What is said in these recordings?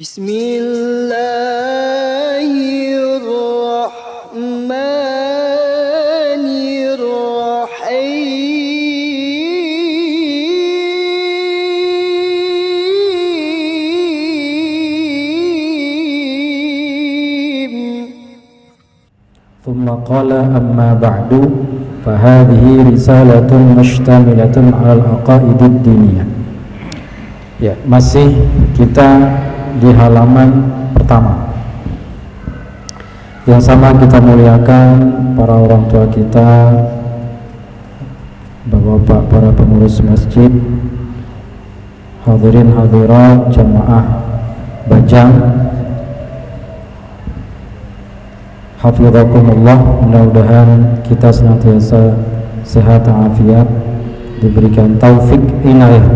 Bismillahirrahmanirrahim. Thumma qala amma ba'du fahadhihi risalatun mushtamilatun 'ala al-aqaidid diniyah. Ya, masih kita di halaman pertama. Yang sama kita muliakan para orang tua kita, bapak-bapak, para pengurus masjid, hadirin hadirat jamaah Bajang, hafizakumullah. Mudah-mudahan kita senantiasa sehat afiat, diberikan taufik inayah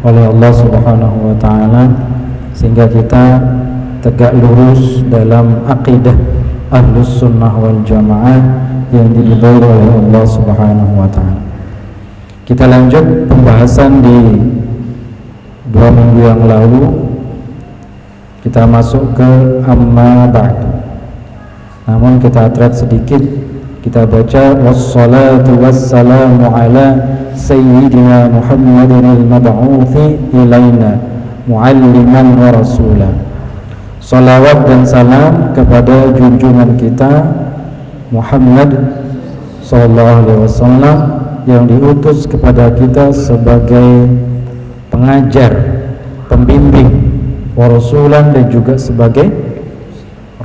oleh Allah Subhanahu wa taala sehingga kita tegak lurus dalam akidah Ahlus Sunnah wal Jamaah yang diridhoi oleh Allah Subhanahu wa taala. Kita lanjut pembahasan di 2 minggu yang lalu. Kita masuk ke amma ba'du. Namun kita atret sedikit, kita baca wassalatu wassalamu ala sayyidina Muhammadin al-mab'uthi ilaina mualliman wa rasula. Salawat dan salam kepada junjungan kita Muhammad sallallahu alaihi wasallam yang diutus kepada kita sebagai pengajar, pembimbing, wa rasulan, dan juga sebagai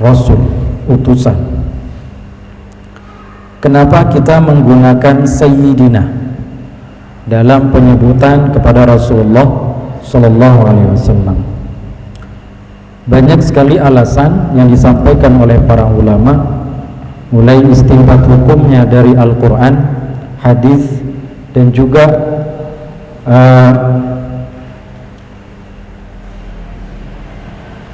rasul, utusan. Kenapa kita menggunakan sayyidina dalam penyebutan kepada Rasulullah sallallahu alaihi wasallam? Banyak sekali alasan yang disampaikan oleh para ulama, mulai istinbat hukumnya dari Al-Qur'an, hadis, dan juga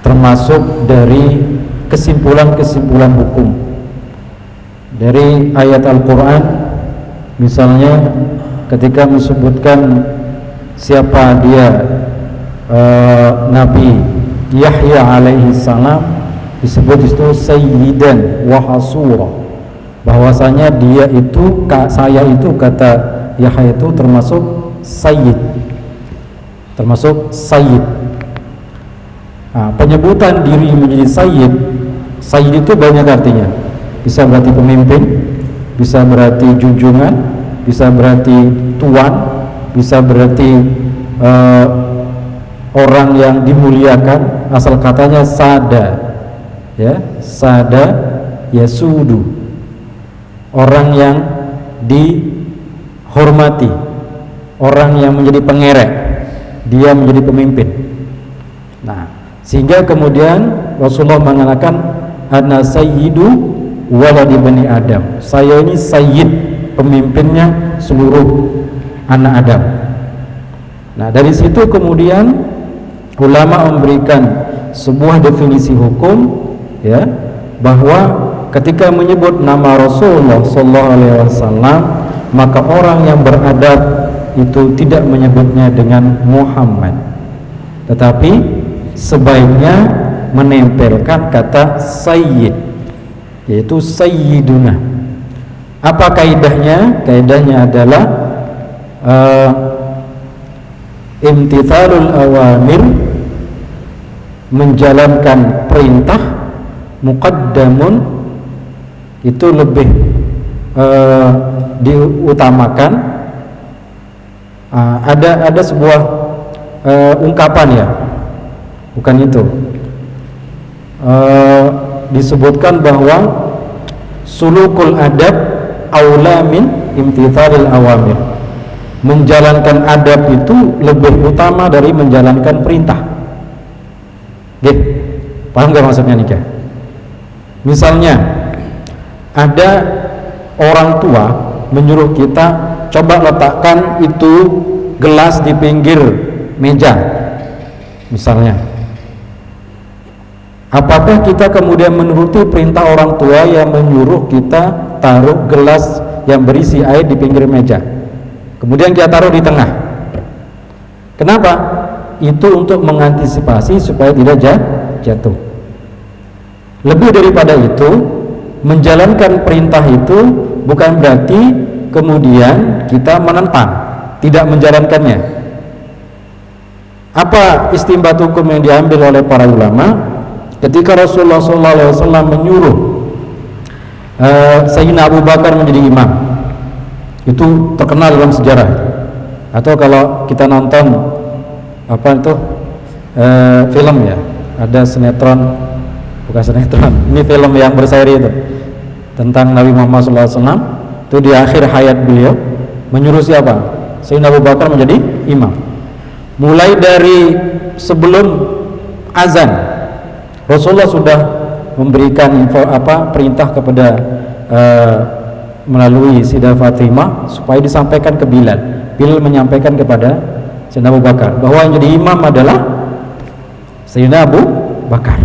termasuk dari kesimpulan-kesimpulan hukum dari ayat Al-Quran. Misalnya ketika disebutkan siapa dia, Nabi Yahya alaihi salam, disebut itu sayyidan wa hasura, bahwasanya dia itu, saya itu, kata Yahya itu termasuk sayyid, Nah, penyebutan diri menjadi sayyid itu banyak artinya. Bisa berarti pemimpin, bisa berarti junjungan, bisa berarti tuan, bisa berarti orang yang dimuliakan. Asal katanya sada, ya, sada yasudu, orang yang dihormati, orang yang menjadi pengerek, dia menjadi pemimpin. Nah, sehingga kemudian Rasulullah mengatakan ana sayyidu waladi bani Adam, saya ini sayyid, pemimpinnya seluruh anak Adam. Nah, dari situ kemudian ulama memberikan sebuah definisi hukum, ya, bahwa ketika menyebut nama Rasulullah sallallahu alaihi wasallam, maka orang yang beradab itu tidak menyebutnya dengan Muhammad, tetapi sebaiknya menempelkan kata sayyid, yaitu sayyiduna. Apa kaidahnya? Kaidahnya adalah imtithalul awamir, menjalankan perintah, muqaddamun, itu lebih diutamakan. Ada sebuah ungkapan, ya, bukan itu, disebutkan bahwa sulukul adab aula min imtithalil awamir, menjalankan adab itu lebih utama dari menjalankan perintah. Paham gak maksudnya nikah? Misalnya ada orang tua menyuruh kita, coba letakkan itu gelas di pinggir meja, misalnya. Apakah kita kemudian menuruti perintah orang tua yang menyuruh kita taruh gelas yang berisi air di pinggir meja, kemudian kita taruh di tengah? Kenapa? Itu untuk mengantisipasi supaya tidak jatuh. Lebih daripada itu, menjalankan perintah itu bukan berarti kemudian kita menentang, tidak menjalankannya. Apa istinbat hukum yang diambil oleh para ulama ketika Rasulullah SAW menyuruh Sayyidina Abu Bakar menjadi imam? Itu terkenal dalam sejarah. Atau kalau kita nonton apa itu film ya, ada sinetron, bukan sinetron, ini film yang berseri itu tentang Nabi Muhammad SAW. Itu di akhir hayat beliau menyuruh siapa? Sayyidina Abu Bakar menjadi imam. Mulai dari sebelum azan Rasulullah sudah memberikan perintah kepada melalui Sayyidah Fatimah supaya disampaikan ke Bilal. Bilal menyampaikan kepada Sayyidina Abu Bakar bahwa yang jadi imam adalah Sayyidina Abu Bakar.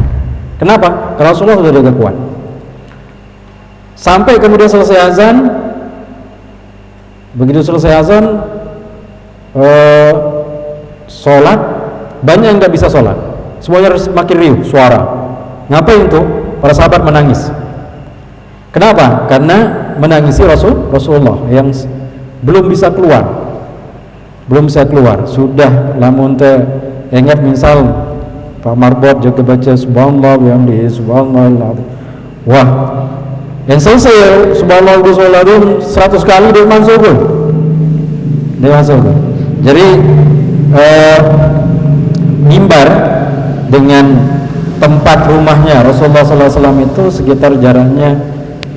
Kenapa? Karena Rasulullah sudah jaga kuat. Sampai kemudian selesai azan. Begitu selesai azan, sholat, banyak yang nggak bisa sholat. Semuanya makin riuh suara. Ngapain tuh? Para sahabat menangis. Kenapa? Karena menangisi Rasulullah yang belum bisa keluar. Sudah lamun teh ingat misal Pak Marbot juga baca subhanallah bihamdihi subhanallah. Wah, yang selesai subhanallah bihamdihi 100 kali dia masuk. Jadi mimbar dengan tempat rumahnya Rasulullah SAW itu sekitar jaraknya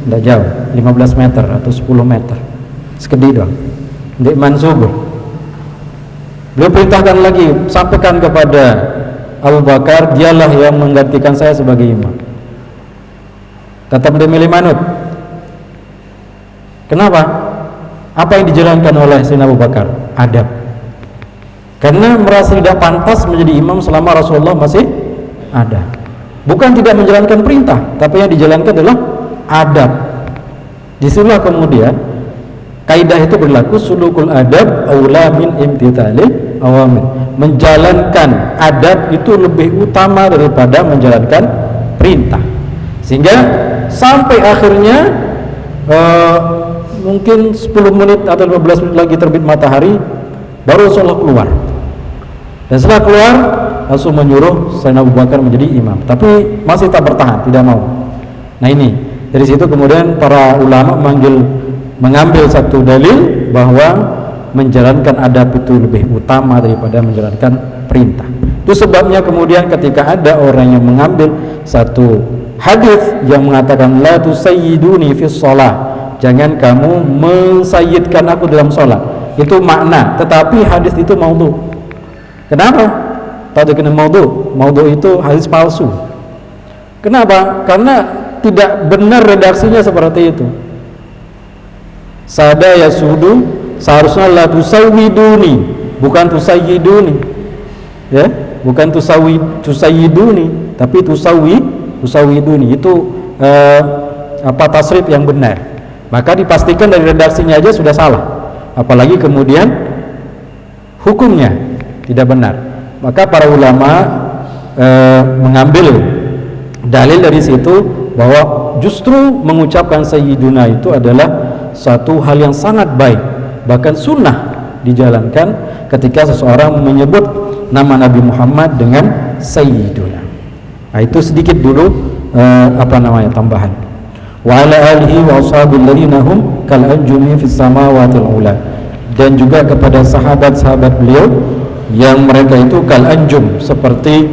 tidak jauh, 15 meter atau 10 meter, sekedih doang. Di Mansubur. Beliau perintahkan lagi, sampaikan kepada Abu Bakar, dialah yang menggantikan saya sebagai imam. Tetap dia milih manut. Kenapa? Apa yang dijalankan oleh Sayyidina Abu Bakar? Adab. Karena merasa tidak pantas menjadi imam selama Rasulullah masih ada. Bukan tidak menjalankan perintah, tapi yang dijalankan adalah adab. Disitulah kemudian kaidah itu berlaku, sulukul adab aula min imtithalil awamir. Menjalankan adab itu lebih utama daripada menjalankan perintah. Sehingga sampai akhirnya mungkin 10 menit atau 15 menit lagi terbit matahari baru Rasulullah keluar. Dan setelah keluar langsung menyuruh Sayyidina Abu Bakar menjadi imam, tapi masih tak bertahan, tidak mau. Nah ini, dari situ kemudian para ulama mengambil satu dalil bahwa menjalankan adab itu lebih utama daripada menjalankan perintah. Itu sebabnya kemudian ketika ada orang yang mengambil satu hadis yang mengatakan la tusayyiduni fis shalah, jangan kamu mensayyidkan aku dalam sholat, itu makna, tetapi hadis itu maudhu. Kenapa? Tadi kena maudhu. Maudhu itu hadis palsu. Kenapa? Karena tidak benar redaksinya seperti itu. Sada yasudu, seharusnya la tusawwiduni, bukan tusayyiduni. Ya, bukan tusayyiduni, tapi tusawwiduni. Itu tasrif yang benar. Maka dipastikan dari redaksinya aja sudah salah. Apalagi kemudian hukumnya tidak benar. Maka para ulama mengambil dalil dari situ bahwa justru mengucapkan sayyiduna itu adalah satu hal yang sangat baik, bahkan sunnah dijalankan ketika seseorang menyebut nama Nabi Muhammad dengan sayyiduna. Nah, itu sedikit dulu tambahan. Wa ala alihi wa ashabil ladzina hum kal anjumi fis samawatil ula. Dan juga kepada sahabat-sahabat beliau yang mereka itu kal anjum, seperti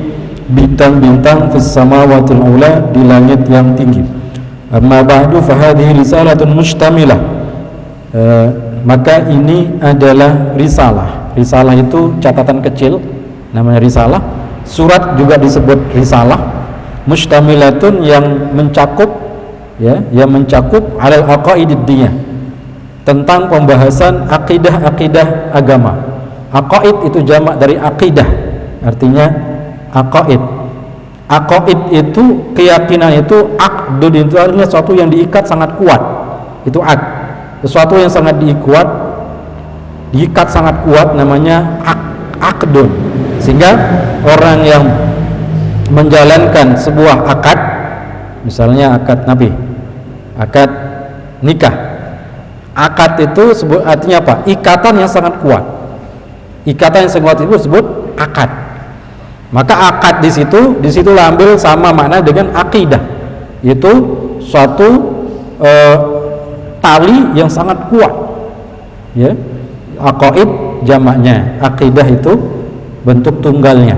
bintang-bintang fis samawatil ula, di langit yang tinggi. Amma ba'du fa hadhihi risalatun mustamilah. Maka ini adalah risalah. Risalah itu catatan kecil, namanya risalah. Surat juga disebut risalah. Mustamilatun, yang mencakup, ya, yang mencakup alal aqaidid diniyah, tentang pembahasan akidah-akidah agama. Aqaid itu jamak dari aqidah, artinya aqaid. Aqaid itu keyakinan, itu aqdun, itu adalah sesuatu yang diikat sangat kuat. Itu aqd, sesuatu yang sangat diikat sangat kuat, namanya aqdun. Sehingga orang yang menjalankan sebuah akad, misalnya akad nabi, akad nikah. Akad itu artinya apa? Ikatan yang sangat kuat. Ikatan yang sangat kuat itu disebut akad. Maka akad di situlah ambil sama makna dengan akidah, yaitu suatu tali yang sangat kuat. Ya, aqaid jamaknya, akidah itu bentuk tunggalnya.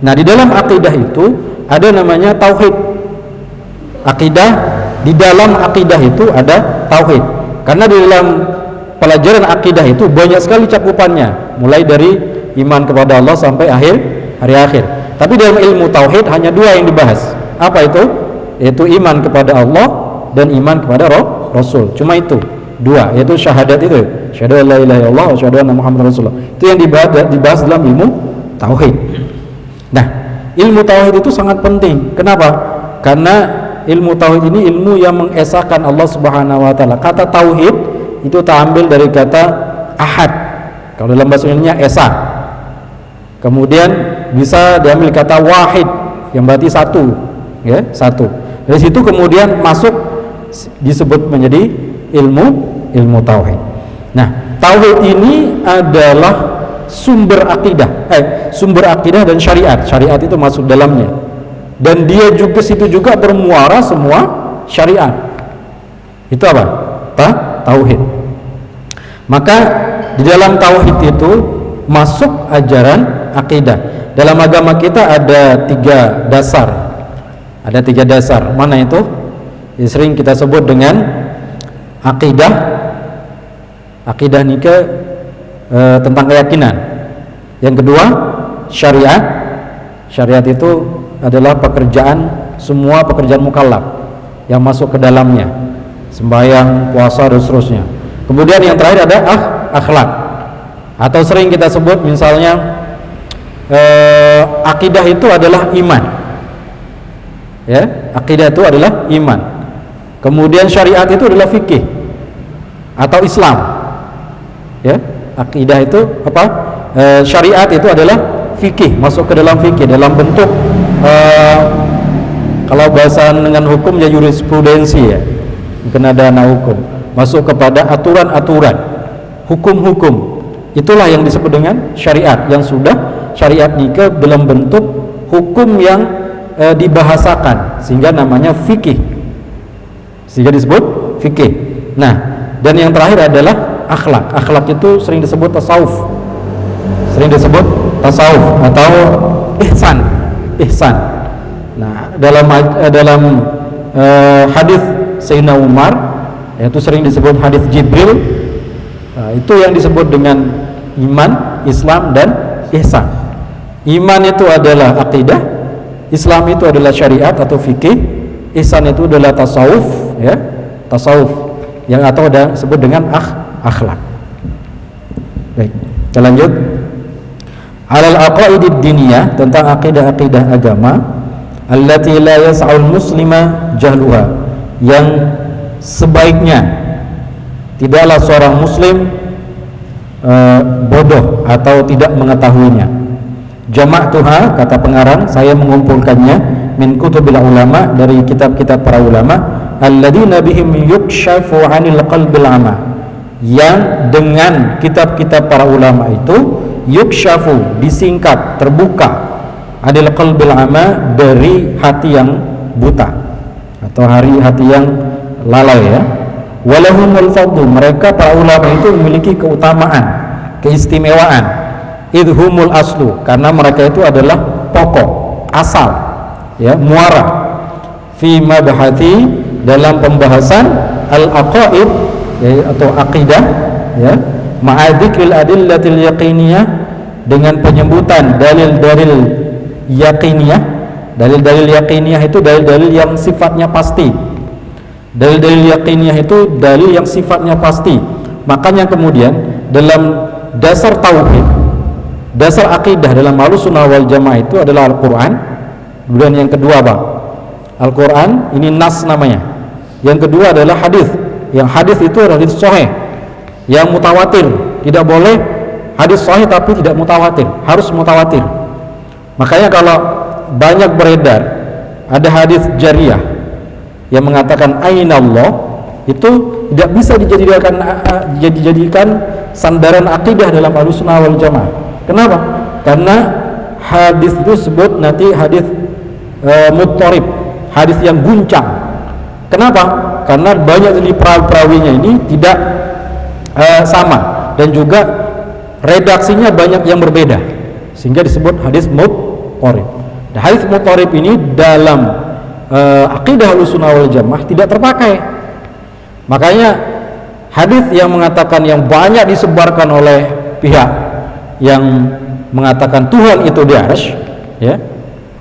Nah, di dalam akidah itu ada namanya tauhid. Akidah, di dalam akidah itu ada tauhid. Karena di dalam pelajaran akidah itu banyak sekali cakupannya, mulai dari iman kepada Allah sampai hari akhir. Tapi dalam ilmu tauhid hanya dua yang dibahas. Apa itu? Yaitu iman kepada Allah dan iman kepada Rasul. Cuma itu dua, yaitu syahadat itu, syahadu la ilaha illallah wa syahadu anna muhammadar rasulullah. Itu yang dibahas dalam ilmu tauhid. Nah, ilmu tauhid itu sangat penting. Kenapa? Karena ilmu tauhid ini ilmu yang mengesahkan Allah Subhanahu wa taala. Kata tauhid itu terambil dari kata ahad. Kalau dalam bahasa Indonesia esa. Kemudian bisa diambil kata wahid yang berarti satu, ya, satu. Dari situ kemudian masuk disebut menjadi ilmu tauhid. Nah, tauhid ini adalah sumber akidah dan syariat. Syariat itu masuk dalamnya. Dan dia juga situ juga bermuara semua syariat. Itu apa? Tauhid. Maka di dalam tauhid itu masuk ajaran akidah. Dalam agama kita ada tiga dasar. Ada tiga dasar. Mana itu? Yang sering kita sebut dengan akidah. Akidah nikah tentang keyakinan. Yang kedua, syariat. Syariat itu adalah semua pekerjaan mukallaf yang masuk ke dalamnya, sembahyang, puasa dan seterusnya. Kemudian yang terakhir ada akhlak, atau sering kita sebut misalnya akidah itu adalah iman, ya, akidah itu adalah iman. Kemudian syariat itu adalah fikih atau Islam, ya. Akidah itu apa? Syariat itu adalah fikih, masuk ke dalam fikih dalam bentuk kalau bahasa dengan hukum ya jurisprudensi, ya, mungkin ada anak hukum, masuk kepada aturan-aturan, hukum-hukum. Itulah yang disebut dengan syariat, yang sudah syariat nikah dalam bentuk hukum yang dibahasakan, sehingga namanya fikih, sehingga disebut fikih. Nah, dan yang terakhir adalah akhlak. Akhlak itu sering disebut tasawuf, atau ihsan. Nah, dalam hadis Sayyidina Umar, yaitu sering disebut hadis Jibril, itu yang disebut dengan iman, Islam dan ihsan. Iman itu adalah akidah, Islam itu adalah syariat atau fikih, ihsan itu adalah tasawuf, ya, tasawuf yang atau ada disebut dengan akhlak. Baik, kita lanjut. Alal aqaidid diniyah, tentang akidah-akidah agama, allati la yas'ul muslima jahluha, yang sebaiknya tidaklah seorang muslim bodoh atau tidak mengetahuinya. Jama'tuha, kata pengarang, saya mengumpulkannya, min kutubil ulama, dari kitab-kitab para ulama, alladzina bihim yukshafu 'anil qalbil 'ama, yang dengan kitab-kitab para ulama itu yukshafu, disingkap, terbuka, adil qalbil ama, dari hati yang buta atau hati yang lalai, ya. Walahumul fadlu, mereka para ulama itu memiliki keutamaan, keistimewaan, idhumul aslu, karena mereka itu adalah pokok, asal, ya, muara, fi mabhati, dalam pembahasan al-aqaid, ya, atau akidah, ya, ma'adikril adillatil yaqiniyah, dengan penyebutan dalil-dalil yaqiniyah. Dalil-dalil yaqiniyah itu dalil-dalil yang sifatnya pasti. Dalil-dalil yaqiniyah itu dalil yang sifatnya pasti. Makanya kemudian dalam dasar tauhid, dasar akidah dalam Ahlussunnah wal Jamaah itu adalah Al-Qur'an. Kemudian yang kedua apa? Al-Qur'an, ini nas namanya. Yang kedua adalah hadis. Yang hadis itu adalah hadis sahih, yang mutawatir. Tidak boleh hadis sahih tapi tidak mutawatir, harus mutawatir. Makanya kalau banyak beredar ada hadis jariyah yang mengatakan ainallah, itu tidak bisa dijadikan sandaran akidah dalam Ahlussunnah wal Jamaah. Kenapa? Karena hadis itu sebut nanti hadis muttarib, hadis yang guncang. Kenapa? Karena banyak dari perawinya ini tidak sama, dan juga redaksinya banyak yang berbeda, sehingga disebut hadis muttarib. Nah, hadis muttarib ini dalam akidah Ahlussunnah wal Jamaah tidak terpakai. Makanya hadis yang mengatakan, yang banyak disebarkan oleh pihak yang mengatakan Tuhan itu di arsy, ya,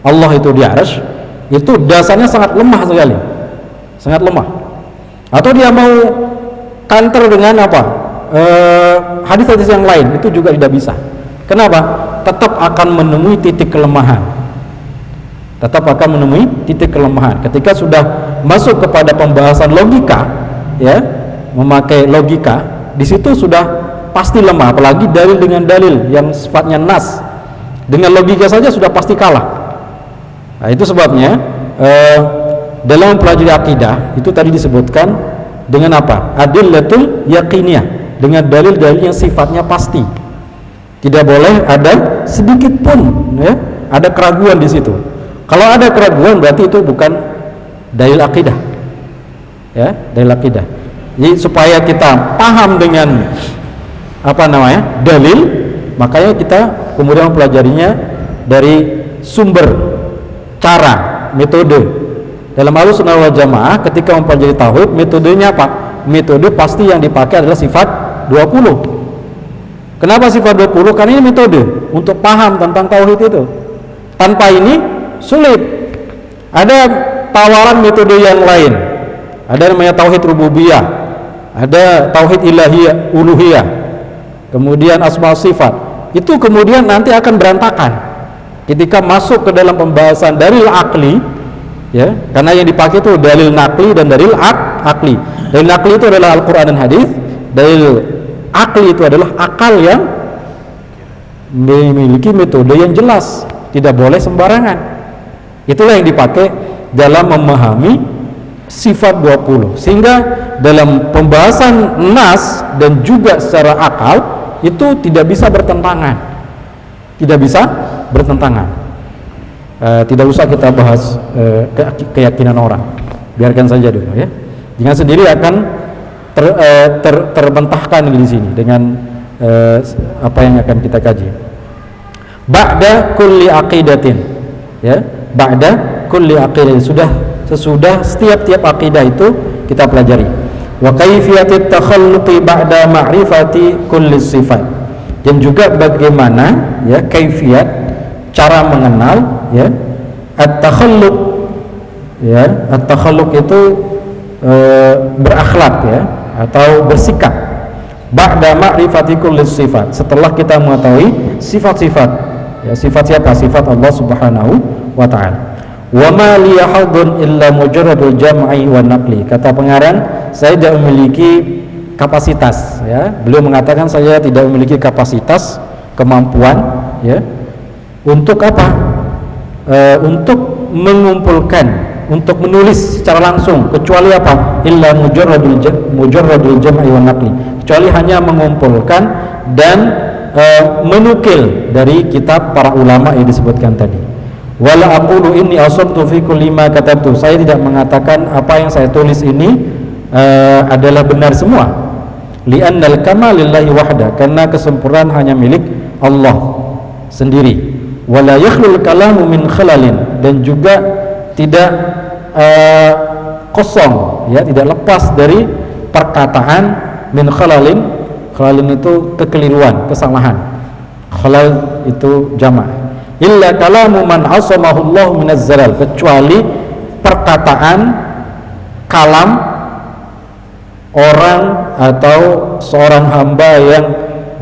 Allah itu di arsy, itu dasarnya sangat lemah sekali, sangat lemah. Atau dia mau counter dengan apa? Hadis-hadis yang lain, itu juga tidak bisa. Kenapa? Tetap akan menemui titik kelemahan. Tetap akan menemui titik kelemahan. Ketika sudah masuk kepada pembahasan logika, ya, memakai logika, di situ sudah pasti lemah. Apalagi dalil dengan dalil yang sifatnya nas, dengan logika saja sudah pasti kalah. Nah, itu sebabnya dalam mempelajari akidah itu tadi disebutkan dengan apa? Adillatul yaqiniyah, dengan dalil-dalil yang sifatnya pasti. Tidak boleh ada sedikit pun, ya, ada keraguan di situ. Kalau ada keraguan berarti itu bukan dalil akidah, ya, dalil akidah. Jadi supaya kita paham dengan apa namanya dalil, makanya kita kemudian mempelajarinya dari sumber, cara, metode. Dalam Ahlussunnah wal Jamaah ketika mempelajari tauhid, metodenya apa? Metode pasti yang dipakai adalah sifat 20. Kenapa sifat 20? Karena ini metode untuk paham tentang tauhid itu. Tanpa ini sulit. Ada tawaran metode yang lain. Ada namanya tauhid rububiyah, ada tauhid ilahiyah, uluhiyah, kemudian asma sifat. Itu kemudian nanti akan berantakan ketika masuk ke dalam pembahasan dalil akli, ya, karena yang dipakai itu dalil nakli dan dalil akli. Dalil nakli itu adalah Al-Quran dan hadis. Dalil akli itu adalah akal yang memiliki metode yang jelas, tidak boleh sembarangan. Itulah yang dipakai dalam memahami sifat 20. Sehingga dalam pembahasan nas dan juga secara akal itu tidak bisa bertentangan. Tidak bisa bertentangan. Tidak usah kita bahas keyakinan orang. Biarkan saja dulu, ya. Dengan sendiri akan terbentahkan di sini dengan apa yang akan kita kaji. Ba'da kulli aqidatin, ya. Ba'da kulli aqidatin, sesudah setiap akidah itu kita pelajari. Wa kaifiyatit takhalluqi ba'da ma'rifati kulli sifat, dan juga bagaimana, ya, kaifiyat, cara mengenal, ya, at-takhalluq, ya, at-takhalluq itu berakhlak, ya, atau bersikap. Ba'da ma'rifati kulli sifat, setelah kita mengetahui sifat-sifat, ya, sifat siapa? Sifat Allah Subhanahu wa ta'ala. Wa ma liya hadun illa mujarradul jam'i wa naqli. Kata pengarang, saya tidak memiliki kapasitas, ya. Beliau mengatakan saya tidak memiliki kapasitas, kemampuan, ya, untuk apa? Untuk mengumpulkan, untuk menulis secara langsung, kecuali apa? Illa mujarradul jam'i wa naqli. Kecuali hanya mengumpulkan dan menukil dari kitab para ulama yang disebutkan tadi. Wala aqulu inni asabtu fi kulli ma katabtu. Saya tidak mengatakan apa yang saya tulis ini adalah benar semua. Li'annal kamal lillahi wahda, karena kesempurnaan hanya milik Allah sendiri. Wala yakhlul kalamu min khalalin, dan juga tidak kosong, ya, tidak lepas dari perkataan min khalalin. Khalalin itu kekeliruan, kesalahan. Khalal itu jamak. Illa kalamu man asamahullahu minaz zalal, kecuali perkataan, kalam orang atau seorang hamba yang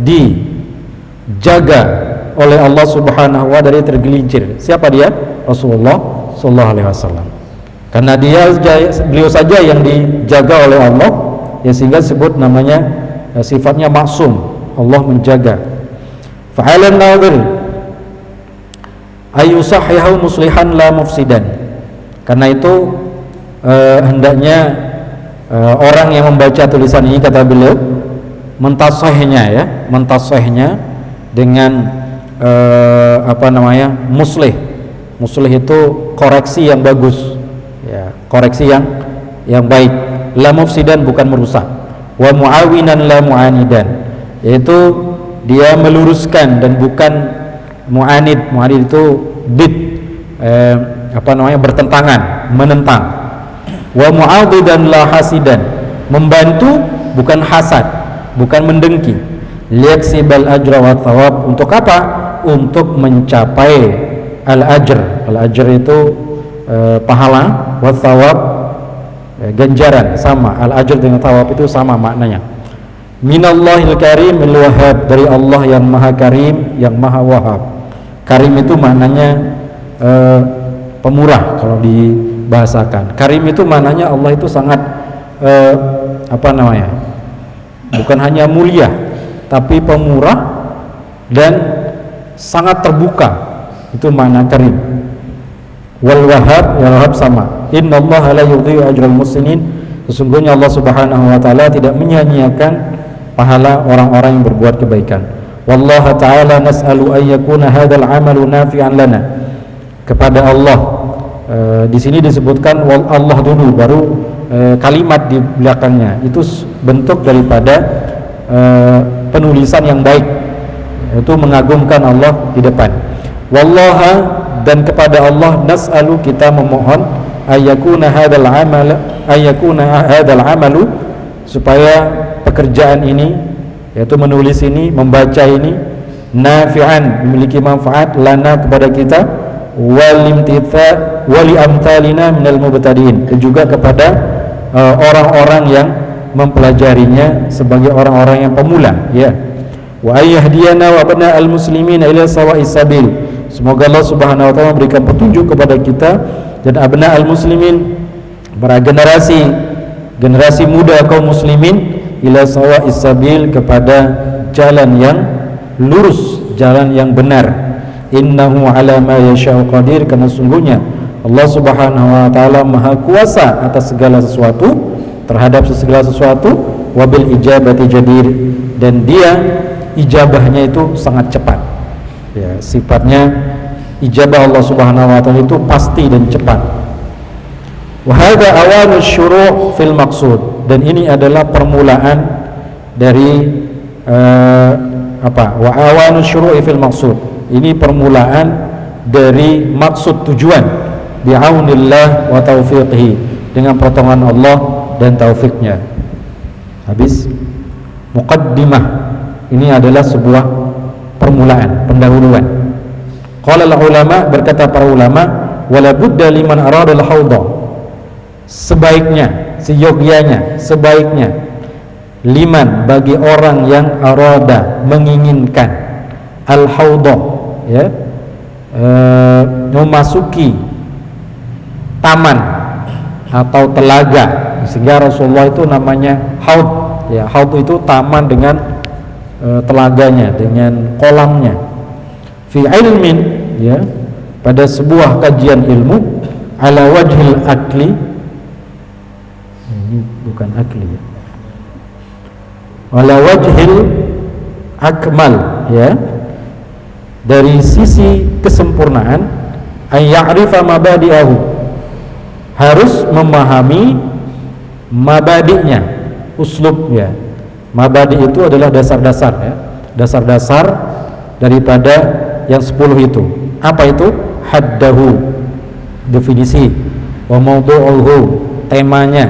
dijaga oleh Allah Subhanahu wa ta'ala dari tergelincir. Siapa dia? Rasulullah sallallahu alaihi wasallam. Karena beliau saja yang dijaga oleh Allah, ya, sehingga disebut namanya, sifatnya maksum, Allah menjaga. Fa'alan nadhir ayusahihu muslihan la mufsidan. Karena itu hendaknya orang yang membaca tulisan ini, kata beliau, mentasahihnya dengan muslih itu koreksi yang bagus, ya, koreksi yang baik. La mufsidan, bukan merusak. Wa muawinan la muanidan, yaitu dia meluruskan dan bukan muanid. Muanid itu bertentangan, menentang. Wa mu'adidan la hasidan, membantu bukan hasad, bukan mendengki. Liyaksibal ajra wa thawab, untuk apa? Untuk mencapai al-ajr. Al-ajr itu pahala, wa thawab ganjaran, sama. Al-ajr dengan thawab itu sama maknanya. Minallahil karim al-wahhab, dari Allah yang maha karim, yang maha wahab. Karim itu maknanya pemurah kalau dibahasakan. Karim itu maknanya Allah itu sangat bukan hanya mulia, tapi pemurah dan sangat terbuka. Itu makna karim. Wal wahhab, ya wahhab sama. Innallaha la yudhi'u ajral muhsinin, sesungguhnya Allah Subhanahu wa taala tidak menyia-nyiakan pahala orang-orang yang berbuat kebaikan. Wallahu ta'ala nas'alu an yakuna hadzal 'amalu nafi'an lana. Kepada Allah, di sini disebutkan Allah dulu, baru kalimat di belakangnya, itu bentuk daripada penulisan yang baik, itu mengagungkan Allah di depan. Wallaha, dan kepada Allah nas'alu, kita memohon, ayyakuna hadzal amalu, supaya pekerjaan ini, yaitu menulis ini, membaca ini, nafi'an, memiliki manfaat, lana, kepada kita, wali amtalina minal mubtadiin, dan juga kepada orang-orang yang mempelajarinya sebagai orang-orang yang pemula, ya. Wa ayyahdiyana wa abna al-muslimin ila sawa'is sabil, semoga Allah Subhanahu wa taala memberikan petunjuk kepada kita dan abna al-muslimin, para generasi muda kaum muslimin, ila sawa'is sabil, kepada jalan yang lurus, jalan yang benar. Innahu ala ma yasha'u qadir, karena sungguhnya Allah Subhanahu wa taala maha kuasa atas segala sesuatu, terhadap segala sesuatu. Wabil ijabati jadir, dan dia ijabahnya itu sangat cepat, ya, sifatnya ijabah Allah Subhanahu wa taala itu pasti dan cepat. Wa hadza awalus syuru' fil maqsud, dan ini adalah permulaan dari wa awalus syuru'i fil maqsud, ini permulaan dari maksud tujuan, bi'aunillah wa taufiqihi, dengan pertolongan Allah dan taufiknya. Habis muqaddimah, ini adalah sebuah permulaan, pendahuluan. Qala ulama, berkata para ulama, wala budda liman arada al-hawdha, sebaiknya, seyogyanya, sebaiknya, liman, bagi orang yang arada, menginginkan, al-hawdha, ya, memasuki taman atau telaga, sehingga Rasulullah itu namanya haud, ya. Haud itu taman dengan telaganya, dengan kolamnya. Fi ilmin, ya, pada sebuah kajian ilmu, ala wajhil akli, ini bukan akli, ya, ala wajhil akmal, ya, dari sisi kesempurnaan, ayya'rifa mabadi'ahu, harus memahami mabadi'nya, uslubnya. Mabadi' itu adalah dasar-dasar, ya, dasar-dasar daripada yang 10 itu. Apa itu? Haddahu, definisi, wa mawdu'uhu, temanya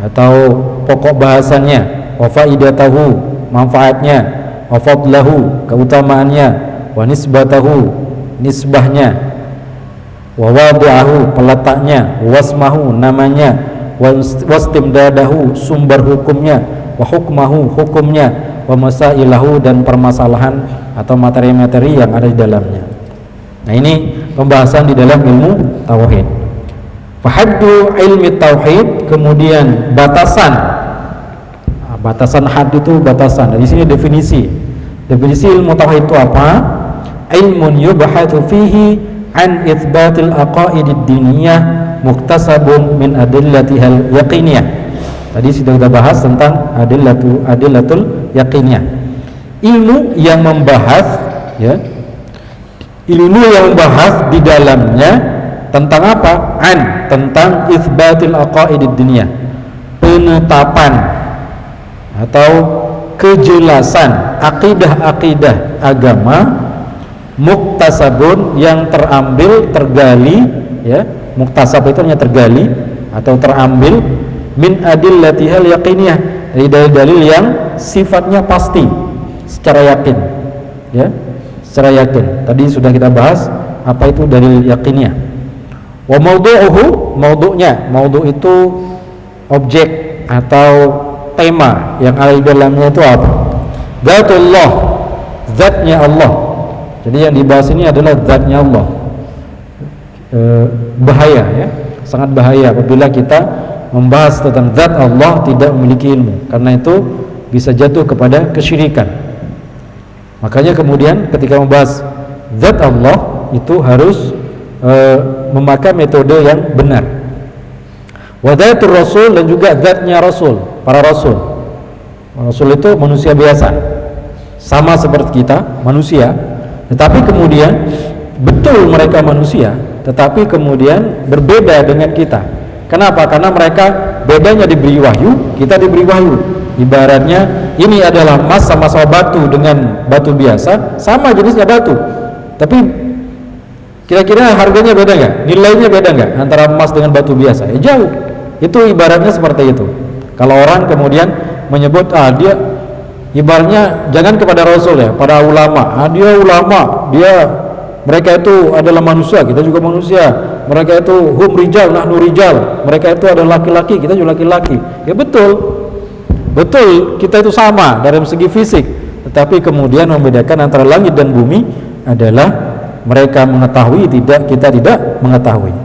atau pokok bahasannya, wa faidatahu, manfaatnya, wa fadlahu, keutamaannya, wa nisbatahu, nisbahnya, wa wadi'ahu, peletaknya, wasmahu, namanya, wastimdadahu, sumber hukumnya, wa hukmahu, hukumnya, wa masailahu, dan permasalahan atau materi-materi yang ada di dalamnya. Nah, ini pembahasan di dalam ilmu tauhid. Fahaddu ilmi tauhid, kemudian batasan. Batasan had itu batasan. Di sini definisi ilmu tauhid itu apa? ilmun yubhathu fihi an itsbatil aqaidid diniyah muktasabun min adillatihal yaqiniyah. Tadi sudah kita bahas tentang adillatul yaqiniyah. Ilmu yang membahas, ya, ilmu yang membahas di dalamnya tentang apa? Tentang itsbatil aqaidid diniyah, penetapan atau kejelasan akidah-akidah agama, muktasabun yang tergali, ya, muktasab itu hanya tergali atau terambil, min adillatihal yaqiniyah, dari dalil-dalil yang sifatnya pasti secara yakin, ya, secara yakin. Tadi sudah kita bahas apa itu dalil yaqiniyah. Wa mawdu'uhu, maudhu itu objek atau tema yang ada di dalamnya itu apa? Zatullah, zatnya Allah. Jadi yang dibahas ini adalah zatnya Allah. Bahaya, ya, sangat bahaya apabila kita membahas tentang zat Allah tidak memiliki ilmu, karena itu bisa jatuh kepada kesyirikan. Makanya kemudian ketika membahas zat Allah itu harus memakai metode yang benar. Wa dzatur rasul, dan juga zatnya rasul, para rasul. Rasul itu manusia biasa, sama seperti kita, manusia, tetapi kemudian betul mereka manusia, tetapi kemudian berbeda dengan kita. Kenapa? Karena mereka bedanya diberi wahyu, kita diberi wahyu. Ibaratnya ini adalah emas sama-sama batu dengan batu biasa, sama jenisnya batu, tapi kira-kira harganya beda nggak? Nilainya beda nggak antara emas dengan batu biasa? Jauh. Itu ibaratnya seperti itu. Kalau orang kemudian menyebut dia ibaratnya jangan kepada Rasul, ya, pada ulama. Dia ulama, mereka itu adalah manusia, kita juga manusia. Mereka itu hum rijal, nahnu rijal. Mereka itu adalah laki-laki, kita juga laki-laki. Ya betul. Betul, kita itu sama dari segi fisik. Tetapi kemudian membedakan antara langit dan bumi adalah mereka mengetahui, kita tidak mengetahui.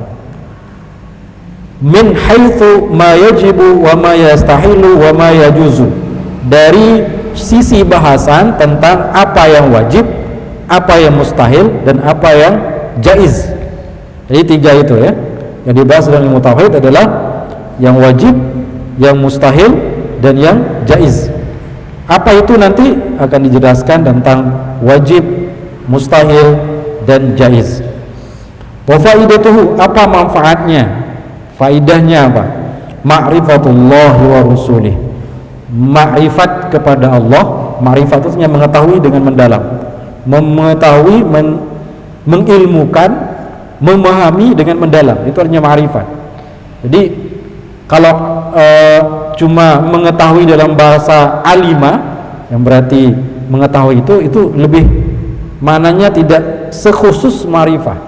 Min haitsu ma yajibu wa ma yastahilu wa ma yajuzu, dari sisi bahasan tentang apa yang wajib, apa yang mustahil, dan apa yang jaiz. Jadi tiga itu, ya, yang dibahas dalam ilmu tauhid adalah yang wajib, yang mustahil, dan yang jaiz. Apa itu nanti akan dijelaskan tentang wajib, mustahil, dan jaiz. Wa faidatuhu, apa manfaatnya? Faidahnya apa? Ma'rifatullah wa rusulih, ma'rifat kepada Allah. Ma'rifat itu mengetahui dengan mendalam, mengetahui, mengilmukan, memahami dengan mendalam, itu artinya ma'rifat. Jadi kalau cuma mengetahui dalam bahasa alima, yang berarti mengetahui itu lebih mananya tidak sekhusus ma'rifah,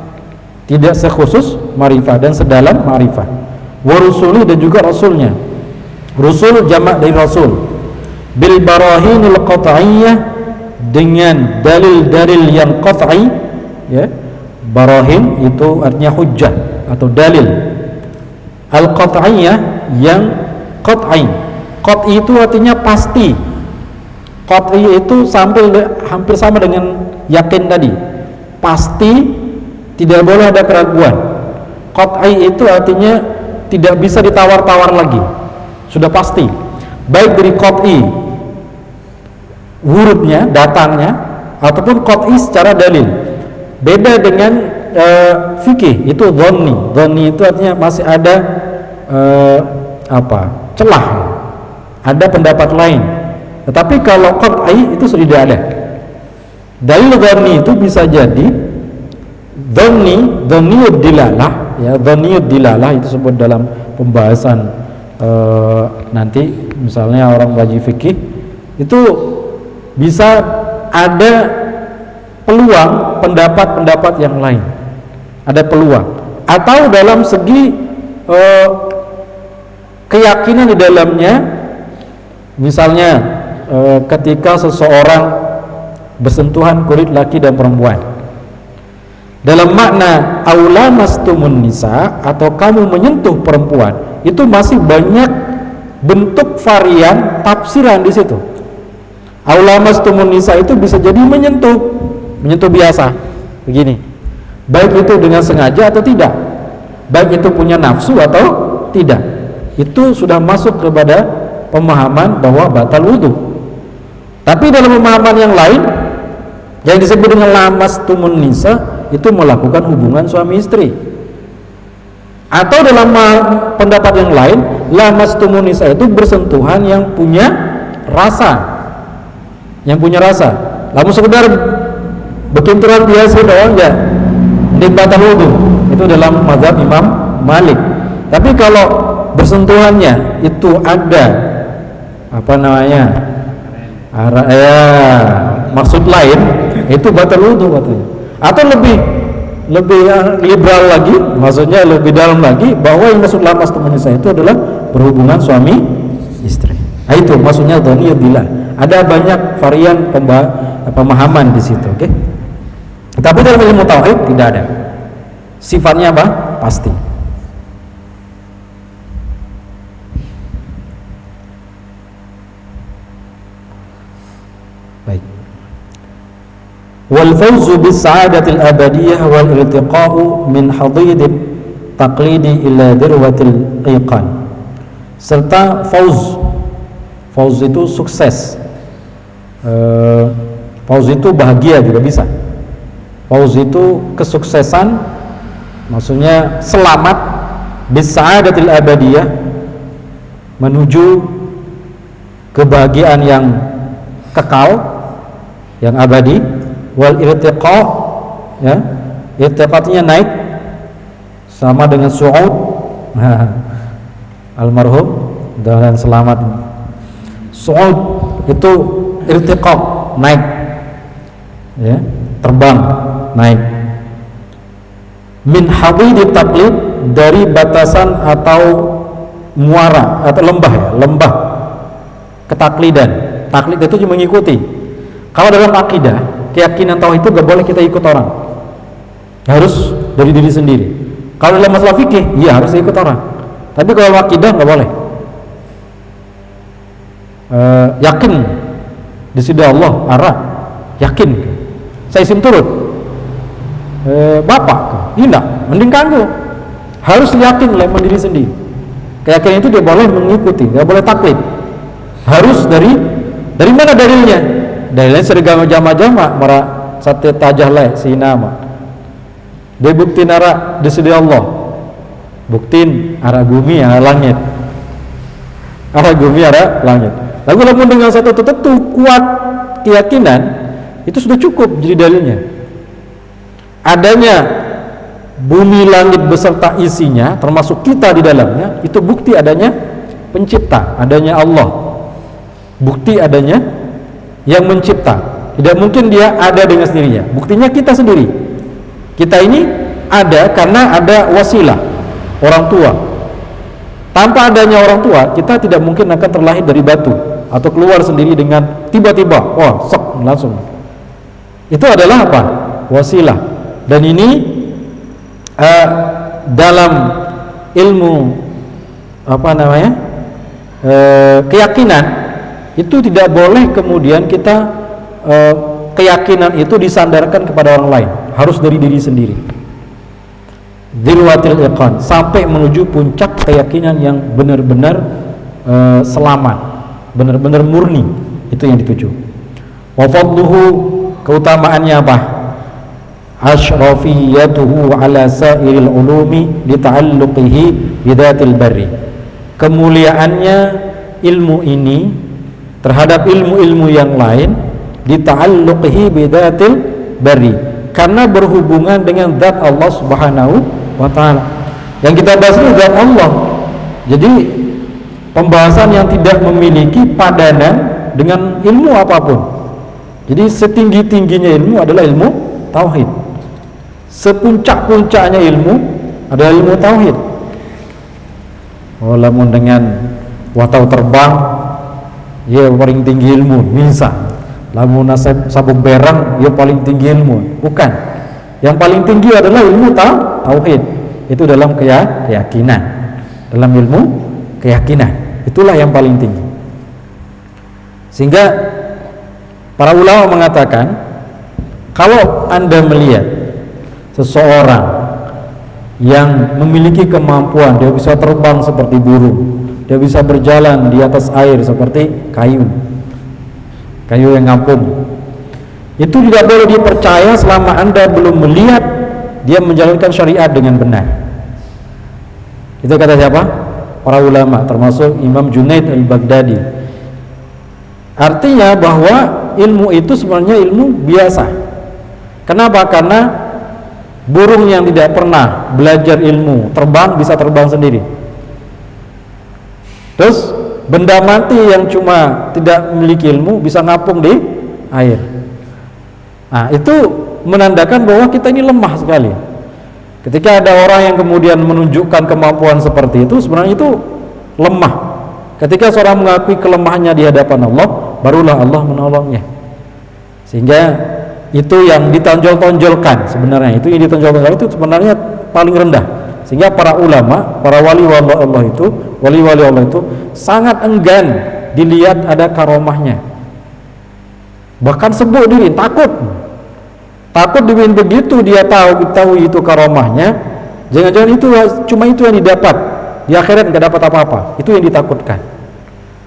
tidak sekhusus ma'rifah dan sedalam ma'rifah. Wa rusuli, dan juga rasulnya. Rusul jamak dari rasul. Bil barahinil qat'iyyah, dengan dalil-dalil yang qat'i, ya. Barahin itu artinya hujjah atau dalil. Al qat'iyyah, yang qat'i. Qat'i itu artinya pasti. Qat'i itu hampir sama dengan yakin tadi. Pasti, tidak boleh ada keraguan. Qat'i itu artinya tidak bisa ditawar-tawar lagi, sudah pasti. Baik dari qat'i hurufnya, datangnya, ataupun qat'i secara dalil. Beda dengan fikih, itu dhanni. Dhanni itu artinya masih ada celah, ada pendapat lain. Tetapi kalau qat'i itu sudah tidak ada. Dalil dhanni itu bisa jadi dhanniyud dilalah, ya, dhanniyud dilalah itu sebut dalam pembahasan nanti misalnya orang ngaji fikih itu bisa ada peluang pendapat-pendapat yang lain, ada peluang, atau dalam segi keyakinan di dalamnya, misalnya ketika seseorang bersentuhan kulit laki dan perempuan, dalam makna aula mastumun nisa, atau kamu menyentuh perempuan, itu masih banyak bentuk varian tafsiran di situ. Aula mastumun nisa itu bisa jadi menyentuh, menyentuh biasa begini, baik itu dengan sengaja atau tidak, baik itu punya nafsu atau tidak, itu sudah masuk kepada pemahaman bahwa batal wudu. Tapi dalam pemahaman yang lain yang disebut dengan lamastumun nisa itu melakukan hubungan suami istri. Atau dalam pendapat yang lain, lamastumun nisa itu bersentuhan yang punya rasa. Yang punya rasa. Lalu sekedar bekinturan biasa doang enggak, ini batal wudu. Itu dalam mazhab Imam Malik. Tapi kalau bersentuhannya itu ada apa namanya? Maksud lain, itu batal wudu katanya. Atau lebih liberal lagi, maksudnya lebih dalam lagi, bahwa yang maksud lamastumun nisa itu adalah berhubungan suami istri. Nah, itu maksudnya dhaniyud dillah. Ada banyak varian pemahaman di situ, oke? Tapi dalam ilmu tauhid tidak ada. Sifatnya apa? Pasti. Baik. Wal fawzu bis sa'adatil abadiyah wal iltiqa'u min hadidit taqlidi ila dirwatil iqan. Serta fauz itu sukses. Fauz itu bahagia juga bisa. Fauz itu kesuksesan, maksudnya selamat bis sa'adatil abadiyah, menuju kebahagiaan yang kekal, yang abadi. Wal irtiqa, ya, irtiqatnya naik sama dengan su'ud. Almarhum dan selamat. Su'ud itu irtiqa, naik, ya, terbang, naik. Min hadidit taqlid, dari batasan atau muara atau lembah, ya, lembah ketaklidan. Taklid itu cuma mengikuti. Kalau dalam akidah, keyakinan tauhid itu gak boleh kita ikut orang, harus dari diri sendiri. Kalau dalam masalah fikih, iya harus ikut orang. Tapi kalau akidah gak boleh. Yakin di sisi Allah, arah, yakin. Saya isim turut. Bapak, tidak, mending kamu. Harus yakin oleh diri sendiri. Keyakinan itu dia boleh mengikuti, gak boleh taklid. Harus dari mana dalilnya? Dalilnya serigama jama-jama mara sate tajah le si nama. Dia bukti nara di sisi Allah. Buktiin arah bumi arah langit. Arah bumi arah langit. Lalu lamun dengan satu tertentu kuat keyakinan, itu sudah cukup jadi dalilnya. Adanya bumi langit beserta isinya, termasuk kita di dalamnya, itu bukti adanya pencipta, adanya Allah. Bukti adanya yang mencipta. Tidak mungkin dia ada dengan sendirinya. Buktinya kita sendiri. Kita ini ada karena ada wasilah, orang tua. Tanpa adanya orang tua, kita tidak mungkin akan terlahir dari batu atau keluar sendiri dengan tiba-tiba, wah, sok, langsung. Itu adalah apa? Wasilah. Dan ini dalam ilmu apa namanya? Keyakinan itu tidak boleh kemudian kita keyakinan itu disandarkan kepada orang lain, harus dari diri sendiri. Dirwatil iqan, sampai menuju puncak keyakinan yang benar-benar selamat, benar-benar murni, itu yang dituju. Wa fadluhu, keutamaannya apa? Asyrafiyatuhu ala sairil ulumi lita'alluqihi bidatil barri. Kemuliaannya ilmu ini terhadap ilmu-ilmu yang lain, dita'alluqihi bidatil bari, karena berhubungan dengan zat Allah Subhanahu wa ta'ala. Yang kita bahas ini zat Allah. Jadi pembahasan yang tidak memiliki padanan dengan ilmu apapun. Jadi setinggi-tingginya ilmu adalah ilmu tauhid. Sepuncak-puncaknya ilmu adalah ilmu tauhid. Walaupun dengan watau terbang, ya paling tinggi ilmu, bisa. Lamun nasib sabuk berang, ya paling tinggi ilmu. Bukan. Yang paling tinggi adalah ilmu tauhid. Itu dalam keyakinan. Dalam ilmu keyakinan. Itulah yang paling tinggi. Sehingga para ulama mengatakan Kalau Anda melihat seseorang yang memiliki kemampuan, dia bisa terbang seperti burung, dia bisa berjalan di atas air seperti kayu yang ngapung, itu tidak boleh dipercaya selama Anda belum melihat dia menjalankan syariat dengan benar. Itu kata siapa? Para ulama, termasuk Imam Junaid al-Baghdadi. Artinya bahwa ilmu itu sebenarnya ilmu biasa. Kenapa? Karena burung yang tidak pernah belajar ilmu terbang bisa terbang sendiri. Terus benda mati yang cuma tidak memiliki ilmu bisa ngapung di air. Nah, itu menandakan bahwa kita ini lemah sekali. Ketika ada orang yang kemudian menunjukkan kemampuan seperti itu, sebenarnya itu lemah. Ketika seorang mengakui kelemahannya di hadapan Allah, barulah Allah menolongnya. Sehingga itu yang ditonjol-tonjolkan sebenarnya, itu yang ditonjol-tonjolkan itu sebenarnya paling rendah. Sehingga para ulama, para wali-wali Allah itu sangat enggan dilihat ada karomahnya. Bahkan sebut diri takut dibikin begitu dia tahu itu karomahnya, jangan-jangan itu cuma itu yang didapat di akhirat, nggak dapat apa-apa. Itu yang ditakutkan.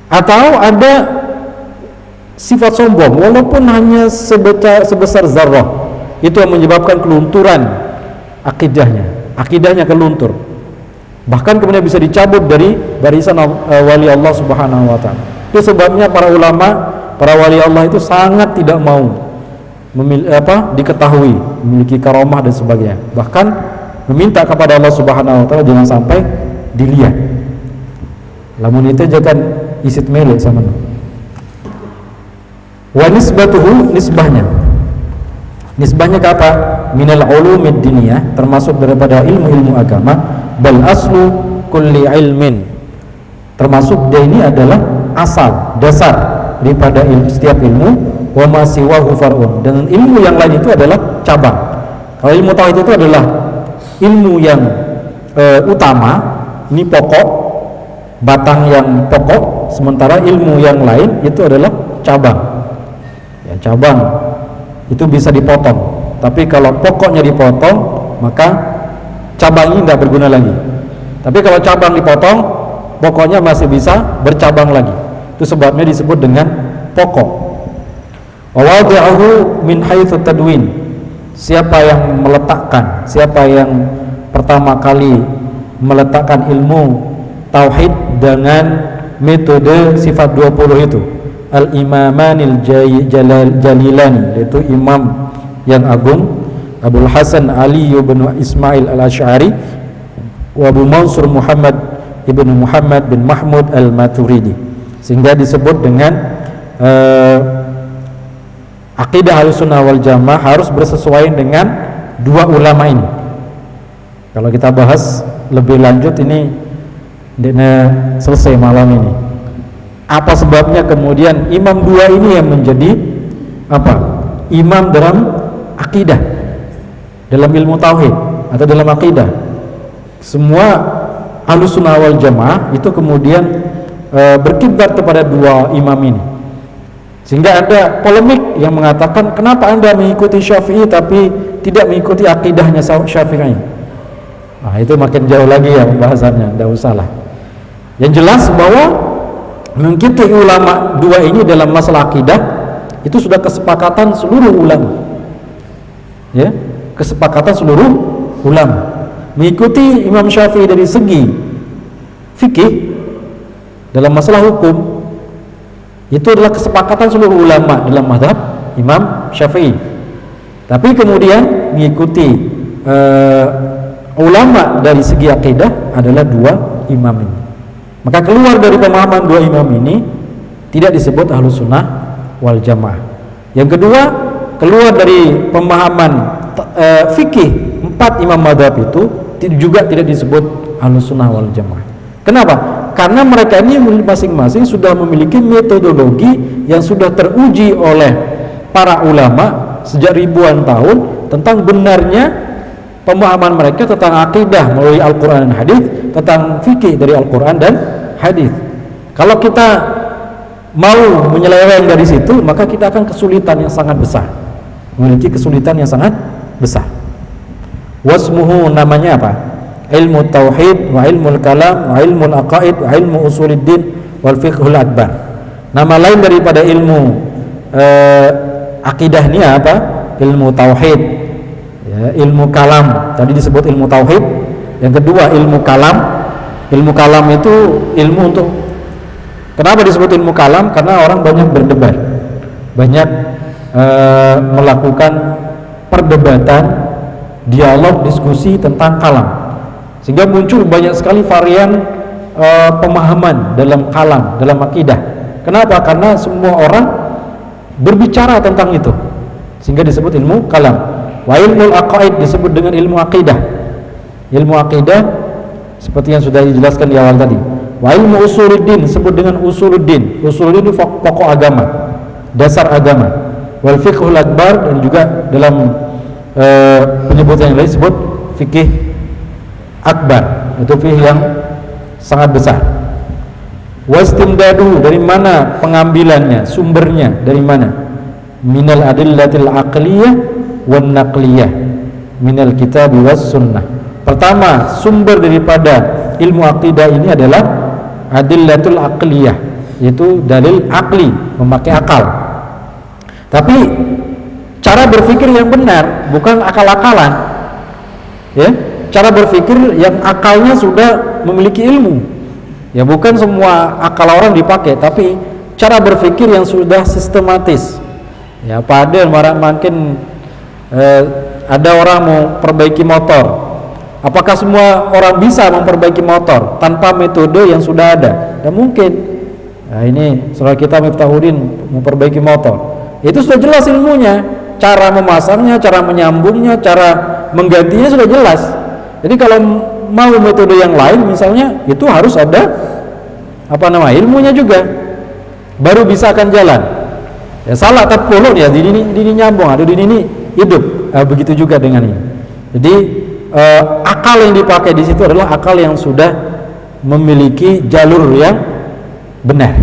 Atau ada sifat sombong walaupun hanya sebesar zarrah, itu yang menyebabkan kelunturan akidahnya keluntur, bahkan kemudian bisa dicabut dari barisan wali Allah Subhanahu wa ta'ala. Itu sebabnya para ulama, para wali Allah itu sangat tidak mau diketahui memiliki karomah dan sebagainya, bahkan meminta kepada Allah Subhanahu wa ta'ala jangan sampai dilihat. Lamun itu jangan isit melek sama wa nisbatuhu, nisbahnya ke apa? Minal ulumid diniyah, termasuk daripada ilmu-ilmu agama. Bal aslu kulli ilmin, termasuk dia ini adalah asal, dasar daripada setiap ilmu. Wa ma siwahu far'un, dan ilmu yang lain itu adalah cabang. Kalau ilmu tauhid itu adalah ilmu yang utama, ini pokok, batang yang pokok, sementara ilmu yang lain itu adalah cabang. Yang cabang itu bisa dipotong, tapi kalau pokoknya dipotong maka cabang ini tidak berguna lagi. Tapi kalau cabang dipotong, pokoknya masih bisa bercabang lagi. Itu sebabnya disebut dengan pokok. Wawadi'ahu min haitsu tadwin, siapa yang meletakkan, siapa yang pertama kali meletakkan ilmu tauhid dengan metode sifat 20 itu, al-imamanil jalilani, yaitu imam yang agung Abul Hasan Ali bin Ismail al-Asy'ari wa Abu Mansur Muhammad ibn Muhammad bin Mahmud al-Maturidi, sehingga disebut dengan akidah Ahlussunnah wal Jamaah harus bersesuaian dengan dua ulama ini. Kalau kita bahas lebih lanjut ini selesai malam ini. Apa sebabnya kemudian imam dua ini yang menjadi imam dalam akidah, dalam ilmu tauhid atau dalam akidah? Semua Ahlussunnah wal Jamaah itu kemudian berkiblat kepada dua imam ini. Sehingga ada polemik yang mengatakan, kenapa Anda mengikuti Syafi'i tapi tidak mengikuti akidahnya Syafi'i? Nah, itu makin jauh lagi ya pembahasannya, tidak usah lah. Yang jelas bahwa mengikuti ulama dua ini dalam masalah akidah itu sudah kesepakatan seluruh ulama. Ya, kesepakatan seluruh ulama. Mengikuti Imam Syafi'i dari segi fikih dalam masalah hukum itu adalah kesepakatan seluruh ulama dalam mazhab Imam Syafi'i. Tapi kemudian mengikuti ulama dari segi akidah adalah dua imam ini. Maka keluar dari pemahaman dua imam ini tidak disebut Ahlussunnah wal Jamaah. Yang kedua, keluar dari pemahaman fikih empat imam mazhab itu juga tidak disebut Ahlussunnah wal Jamaah. Kenapa? Karena mereka ini masing-masing sudah memiliki metodologi yang sudah teruji oleh para ulama sejak ribuan tahun tentang benarnya pemahaman mereka tentang akidah melalui Al-Quran dan Hadis, tentang fikih dari Al-Quran dan Hadis. Kalau kita mau menyeleweng dari situ, maka kita akan kesulitan yang sangat besar. memiliki kesulitan yang sangat besar. Wasmuhu, namanya apa? Ilmu tauhid wa ilmu kalam wa ilmu aqaid wa ilmu usuluddin wal fiqhul akbar. Nama lain daripada ilmu akidah ini apa? Ilmu tauhid, ya, ilmu kalam. Tadi disebut ilmu tauhid. Yang kedua ilmu kalam. Ilmu kalam itu ilmu untuk, kenapa disebut ilmu kalam? Karena orang banyak berdebat, banyak melakukan perdebatan, dialog, diskusi tentang kalam, sehingga muncul banyak sekali varian pemahaman dalam kalam, dalam akidah. Kenapa? Karena semua orang berbicara tentang itu, sehingga disebut ilmu kalam. Wa ilmu aqaid disebut dengan ilmu akidah. Ilmu akidah seperti yang sudah dijelaskan di awal tadi. Wa ilmu usuluddin disebut dengan usuluddin. Usuluddin itu pokok agama, dasar agama. Wal fiqhul akbar, dan juga dalam penyebutan yang lain disebut fikih akbar, itu fikih yang sangat besar. Wastimdadu, dari mana pengambilannya, sumbernya dari mana? Minal adillatil aqliyah wan naqliyah minal kitab was sunnah. Pertama, sumber daripada ilmu akidah ini adalah adillatul aqliyah, yaitu dalil akli, memakai akal. Tapi cara berpikir yang benar, bukan akal-akalan, ya. Cara berpikir yang akalnya sudah memiliki ilmu, ya, bukan semua akal orang dipakai, tapi cara berpikir yang sudah sistematis. Ya, pada makin ada orang mau perbaiki motor, apakah semua orang bisa memperbaiki motor tanpa metode yang sudah ada? Dan mungkin. Nah, ini saudara kita Miftahudin memperbaiki motor, itu sudah jelas ilmunya, cara memasangnya, cara menyambungnya, cara menggantinya sudah jelas. Jadi kalau mau metode yang lain misalnya, itu harus ada ilmunya juga, baru bisa akan jalan. Ya, salah tepulun ya, ini nyambung, aduh ini hidup. Begitu juga dengan ini. Jadi akal yang dipakai di situ adalah akal yang sudah memiliki jalur yang benar.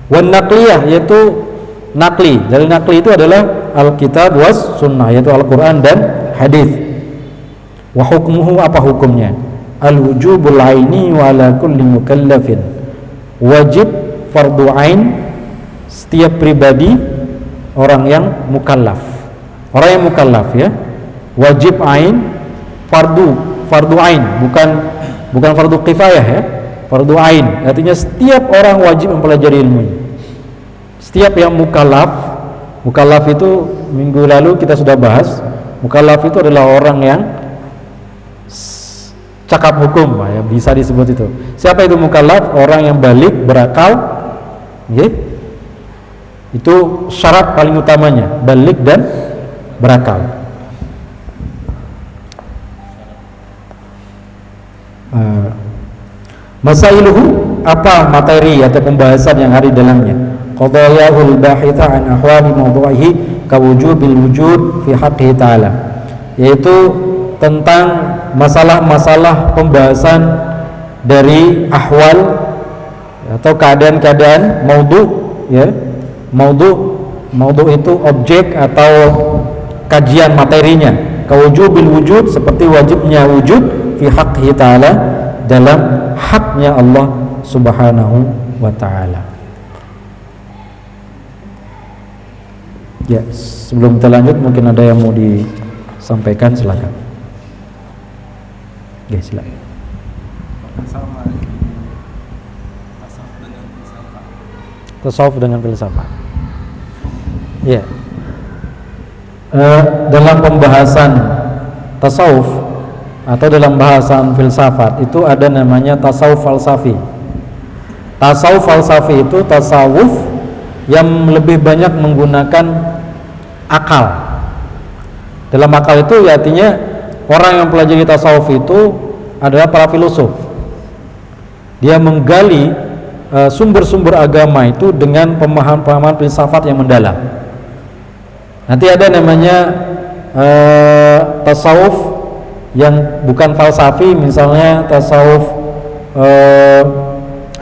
Wan naqliyah, yaitu nakli. Jalur nakli itu adalah Alkitab was sunnah, yaitu Al-Quran dan hadis. Wa hukmuhu, apa hukumnya? Al-wujubul aini wa ala kulli mukallafin, wajib fardu ain setiap pribadi orang yang mukallaf. Orang yang mukallaf, ya, wajib ain, fardu ain, bukan fardu kifayah, ya. Fardu ain artinya setiap orang wajib mempelajari ilmu ini. Setiap yang mukallaf itu minggu lalu kita sudah bahas. Mukallaf itu adalah orang yang cakap hukum, ya, bisa disebut itu. Siapa itu mukallaf? Orang yang balik, berakal, ya. Itu syarat paling utamanya, balik dan berakal. Masailuhu, apa materi atau pembahasan yang ada di dalamnya? Qadayahul bahitha an ahwali mawdu'ihi kawujubil wujud fi haqqihi ta'ala, yaitu tentang masalah-masalah pembahasan dari ahwal atau keadaan-keadaan maudhu, ya. Maudhu itu objek atau kajian materinya. Kawujubil wujud, seperti wajibnya wujud, fi haqqihi ta'ala, dalam haknya Allah Subhanahu wa ta'ala. Ya, sebelum kita lanjut mungkin ada yang mau disampaikan, silakan. Oke, silakan. Tasawuf dengan filsafat. Ya. Dalam pembahasan tasawuf atau dalam bahasan filsafat itu ada namanya tasawuf falsafi. Tasawuf falsafi itu tasawuf yang lebih banyak menggunakan akal. Dalam akal itu ya artinya orang yang pelajari tasawuf itu adalah para filosof. Dia menggali sumber-sumber agama itu dengan pemahaman-pemahaman filsafat yang mendalam. Nanti ada namanya tasawuf yang bukan falsafi, misalnya tasawuf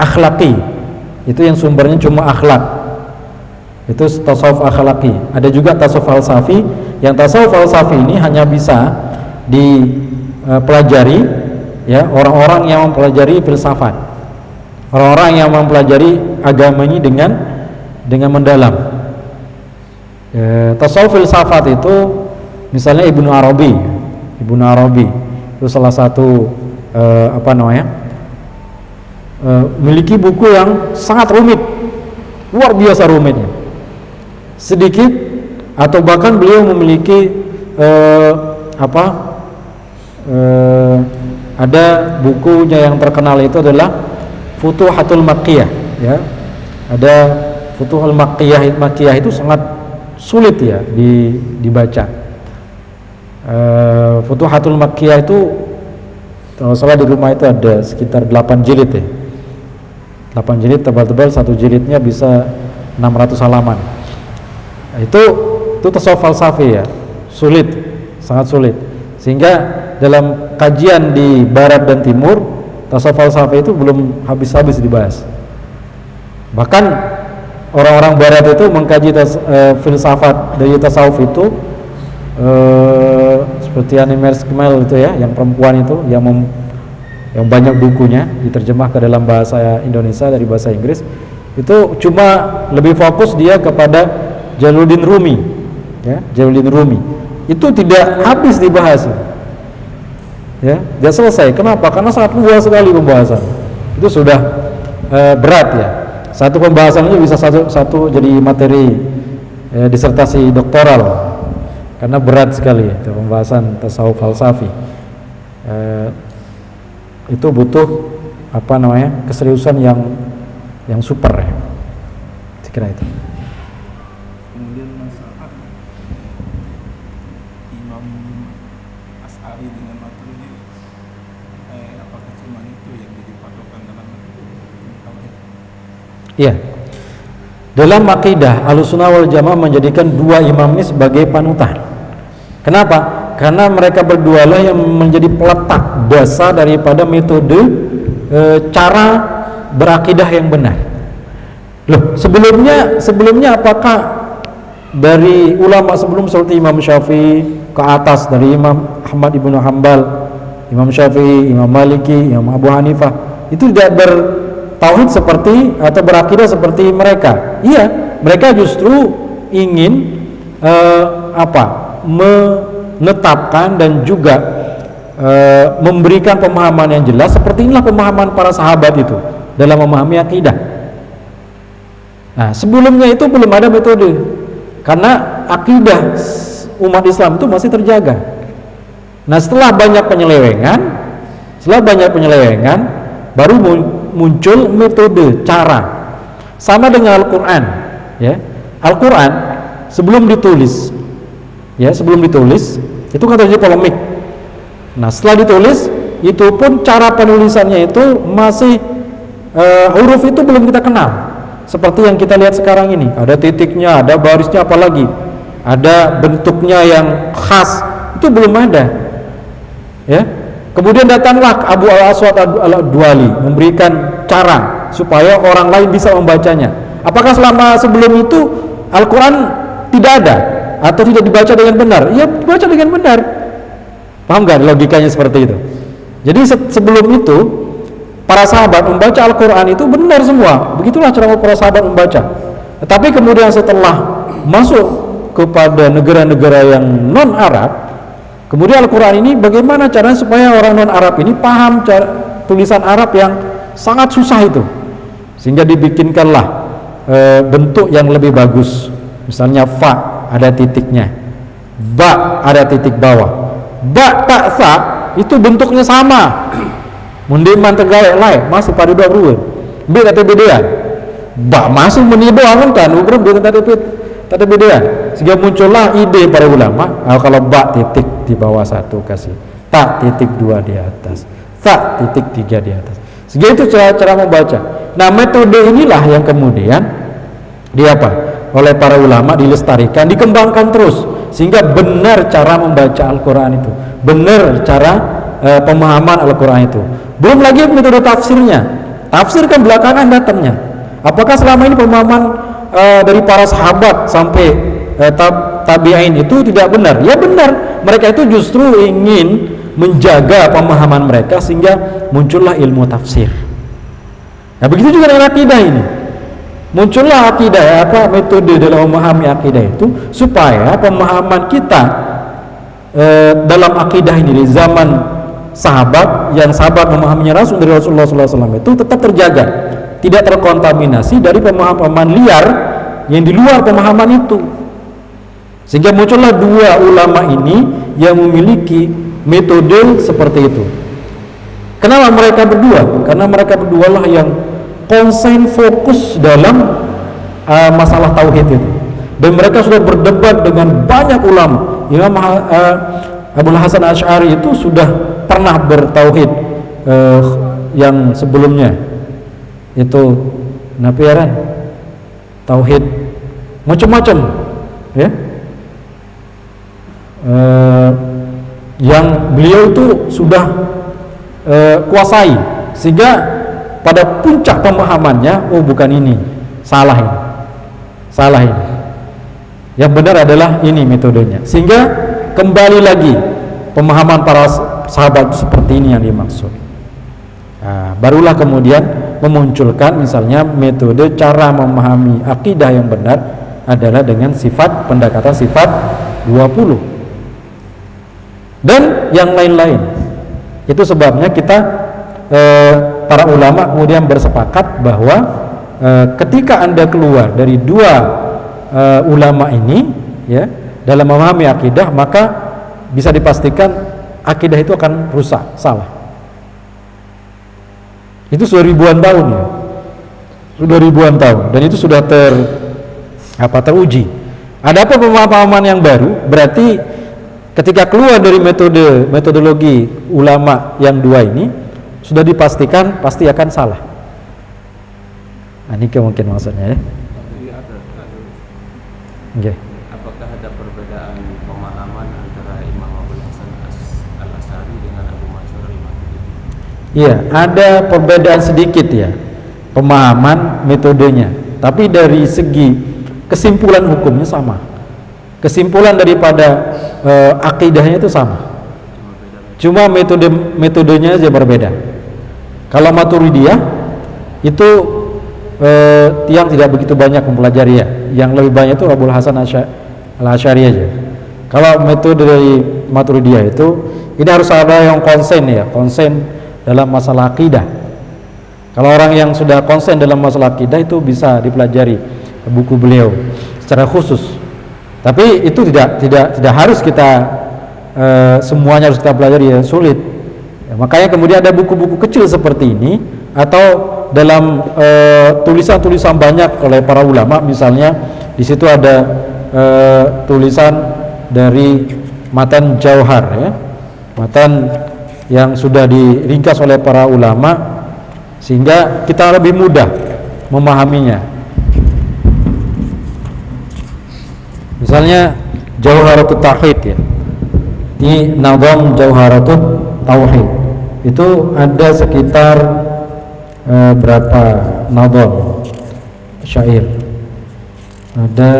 akhlaki, itu yang sumbernya cuma akhlak. Itu tasawuf akhlaki. Ada juga tasawuf falsafi. Yang tasawuf falsafi ini hanya bisa dipelajari ya orang-orang yang mempelajari filsafat, orang-orang yang mempelajari agama ini dengan mendalam. Tasawuf filsafat itu misalnya Ibnu Arabi itu salah satu memiliki buku yang sangat rumit, luar biasa rumitnya. Sedikit atau bahkan beliau memiliki ada bukunya yang terkenal itu adalah Futuhatul Makkiyah ya. Ada Futuhul Makkiyah itu sangat sulit ya dibaca. Futuhatul Makkiyah itu kalau salah di rumah itu ada sekitar 8 jilid ya. 8 jilid tebal-tebal, satu jilidnya bisa 600 halaman. Itu tasawuf falsafi ya, sulit, sangat sulit. Sehingga dalam kajian di barat dan timur, tasawuf falsafi itu belum habis-habis dibahas. Bahkan orang-orang barat itu mengkaji filsafat dari tasawuf itu seperti Animer Skmel itu ya, yang perempuan itu yang banyak bukunya diterjemah ke dalam bahasa Indonesia dari bahasa Inggris, itu cuma lebih fokus dia kepada Jalaluddin Rumi ya, Jalaluddin Rumi itu tidak habis dibahas ya, dia selesai. Kenapa? Karena sangat luas sekali pembahasan itu, sudah berat ya, satu pembahasan itu bisa satu jadi materi disertasi doktoral karena berat sekali itu pembahasan tasawuf falsafi. Itu butuh keseriusan yang super ya, saya kira itu. Kemudian masalah Imam Asy'ari dengan Maturidi, apakah cuma itu yang jadi patokan dalam tauhid? Iya. Dalam akidah Ahlussunnah wal Jamaah menjadikan dua imam ini sebagai panutan. Kenapa? Karena mereka berdua lah yang menjadi peletak dasar daripada metode cara berakidah yang benar. Loh, sebelumnya apakah dari ulama sebelum seperti Imam Syafi'i ke atas, dari Imam Ahmad ibnu Hanbal, Imam Syafi'i, Imam Maliki, Imam Abu Hanifah, itu tidak bertauhid seperti atau berakidah seperti mereka? Iya, mereka justru ingin menetapkan dan juga memberikan pemahaman yang jelas. Seperti inilah pemahaman para sahabat itu dalam memahami akidah. Nah, sebelumnya itu belum ada metode, karena akidah umat Islam itu masih terjaga. Nah, setelah banyak penyelewengan, baru muncul metode, cara. Sama dengan Al-Quran ya. Al-Quran sebelum ditulis itu kan terjadi polemik. Nah, setelah ditulis itu pun cara penulisannya itu masih huruf itu belum kita kenal seperti yang kita lihat sekarang ini. Ada titiknya, ada barisnya, apalagi ada bentuknya yang khas, itu belum ada ya. Kemudian datanglah Abu Al-Aswad Al-Duali memberikan cara supaya orang lain bisa membacanya. Apakah sebelum itu Al-Quran tidak ada atau tidak dibaca dengan benar? Ya, dibaca dengan benar. Paham gak logikanya seperti itu? Jadi sebelum itu para sahabat membaca Al-Quran itu benar semua. Begitulah cara para sahabat membaca. Tetapi kemudian setelah masuk kepada negara-negara yang non-Arab, kemudian Al-Quran ini bagaimana caranya supaya orang non-Arab ini paham tulisan Arab yang sangat susah itu, sehingga dibikinkanlah bentuk yang lebih bagus. Misalnya fa ada titiknya, ba ada titik bawah, ba tak sa itu bentuknya sama. Mundiman tegak lain masih pada dua ruang b kata bedean ba masih menibo angan kan ukur b kata bedean, sehingga muncullah ide para ulama, kalau ba titik di bawah satu kasih ta titik dua di atas, ta titik tiga di atas, sehingga itu cara membaca. Nah, metode inilah yang kemudian oleh para ulama dilestarikan, dikembangkan terus, sehingga benar cara membaca Al-Quran itu, benar cara pemahaman Al-Quran itu. Belum lagi metode tafsirnya. Tafsir kan belakangan datangnya. Apakah selama ini pemahaman dari para sahabat sampai tabi'in itu tidak benar. Ya benar, mereka itu justru ingin menjaga pemahaman mereka sehingga muncullah ilmu tafsir. Nah begitu juga dengan akidah ini, muncullah akidah, metode dalam memahami akidah itu supaya pemahaman kita dalam akidah ini di zaman sahabat, yang sahabat memahaminya langsung dari Rasulullah SAW itu tetap terjaga, tidak terkontaminasi dari pemahaman liar yang di luar pemahaman itu, sehingga muncullah dua ulama ini yang memiliki metode seperti itu. Kenapa mereka berdua? Karena mereka berdua lah yang konsen fokus dalam masalah tauhid itu, dan mereka sudah berdebat dengan banyak ulama. Imam Abul Hasan Asy'ari itu sudah pernah bertauhid yang sebelumnya itu napiaran tauhid macam-macam ya, yang beliau itu sudah kuasai, sehingga pada puncak pemahamannya, oh bukan ini, salah ini, yang benar adalah ini metodenya, sehingga kembali lagi pemahaman para sahabat seperti ini yang dimaksud. Nah, barulah kemudian memunculkan misalnya metode cara memahami akidah yang benar adalah dengan sifat, pendekatan sifat 20 dan yang lain-lain. Itu sebabnya kita para ulama kemudian bersepakat bahwa ketika Anda keluar dari dua ulama ini ya dalam memahami akidah, maka bisa dipastikan akidah itu akan rusak, salah. Itu sudah ribuan tahun ya, sudah ribuan tahun, dan itu sudah teruji. Ada apa pemahaman yang baru? Berarti ketika keluar dari metodologi ulama yang dua ini, sudah dipastikan pasti akan salah. Nah, ini mungkin maksudnya ya. Okay. Apakah ada perbedaan pemahaman antara Imam Abul Hasan Al-Asy'ari dengan Abu Mansur Al-Maturidi? Iya, ada perbedaan sedikit ya pemahaman metodenya, tapi dari segi kesimpulan hukumnya sama. Kesimpulan daripada akidahnya itu sama. Cuma metodenya aja berbeda. Kalau Maturidiyah itu yang tidak begitu banyak mempelajari ya. Yang lebih banyak itu Abul Hasan Al-Asy'ari aja. Kalau metode dari Maturidiyah itu ini harus ada yang konsen dalam masalah akidah. Kalau orang yang sudah konsen dalam masalah akidah itu bisa dipelajari buku beliau secara khusus. Tapi itu tidak harus kita semuanya harus kita pelajari, ya sulit. Ya, makanya kemudian ada buku-buku kecil seperti ini atau dalam tulisan-tulisan banyak oleh para ulama, misalnya di situ ada tulisan dari Matan Jauhar ya, matan yang sudah diringkas oleh para ulama sehingga kita lebih mudah memahaminya. Misalnya Jauharatut Tauhid ya, di Nazam Jauharatut Tauhid itu ada sekitar berapa nazam syair, ada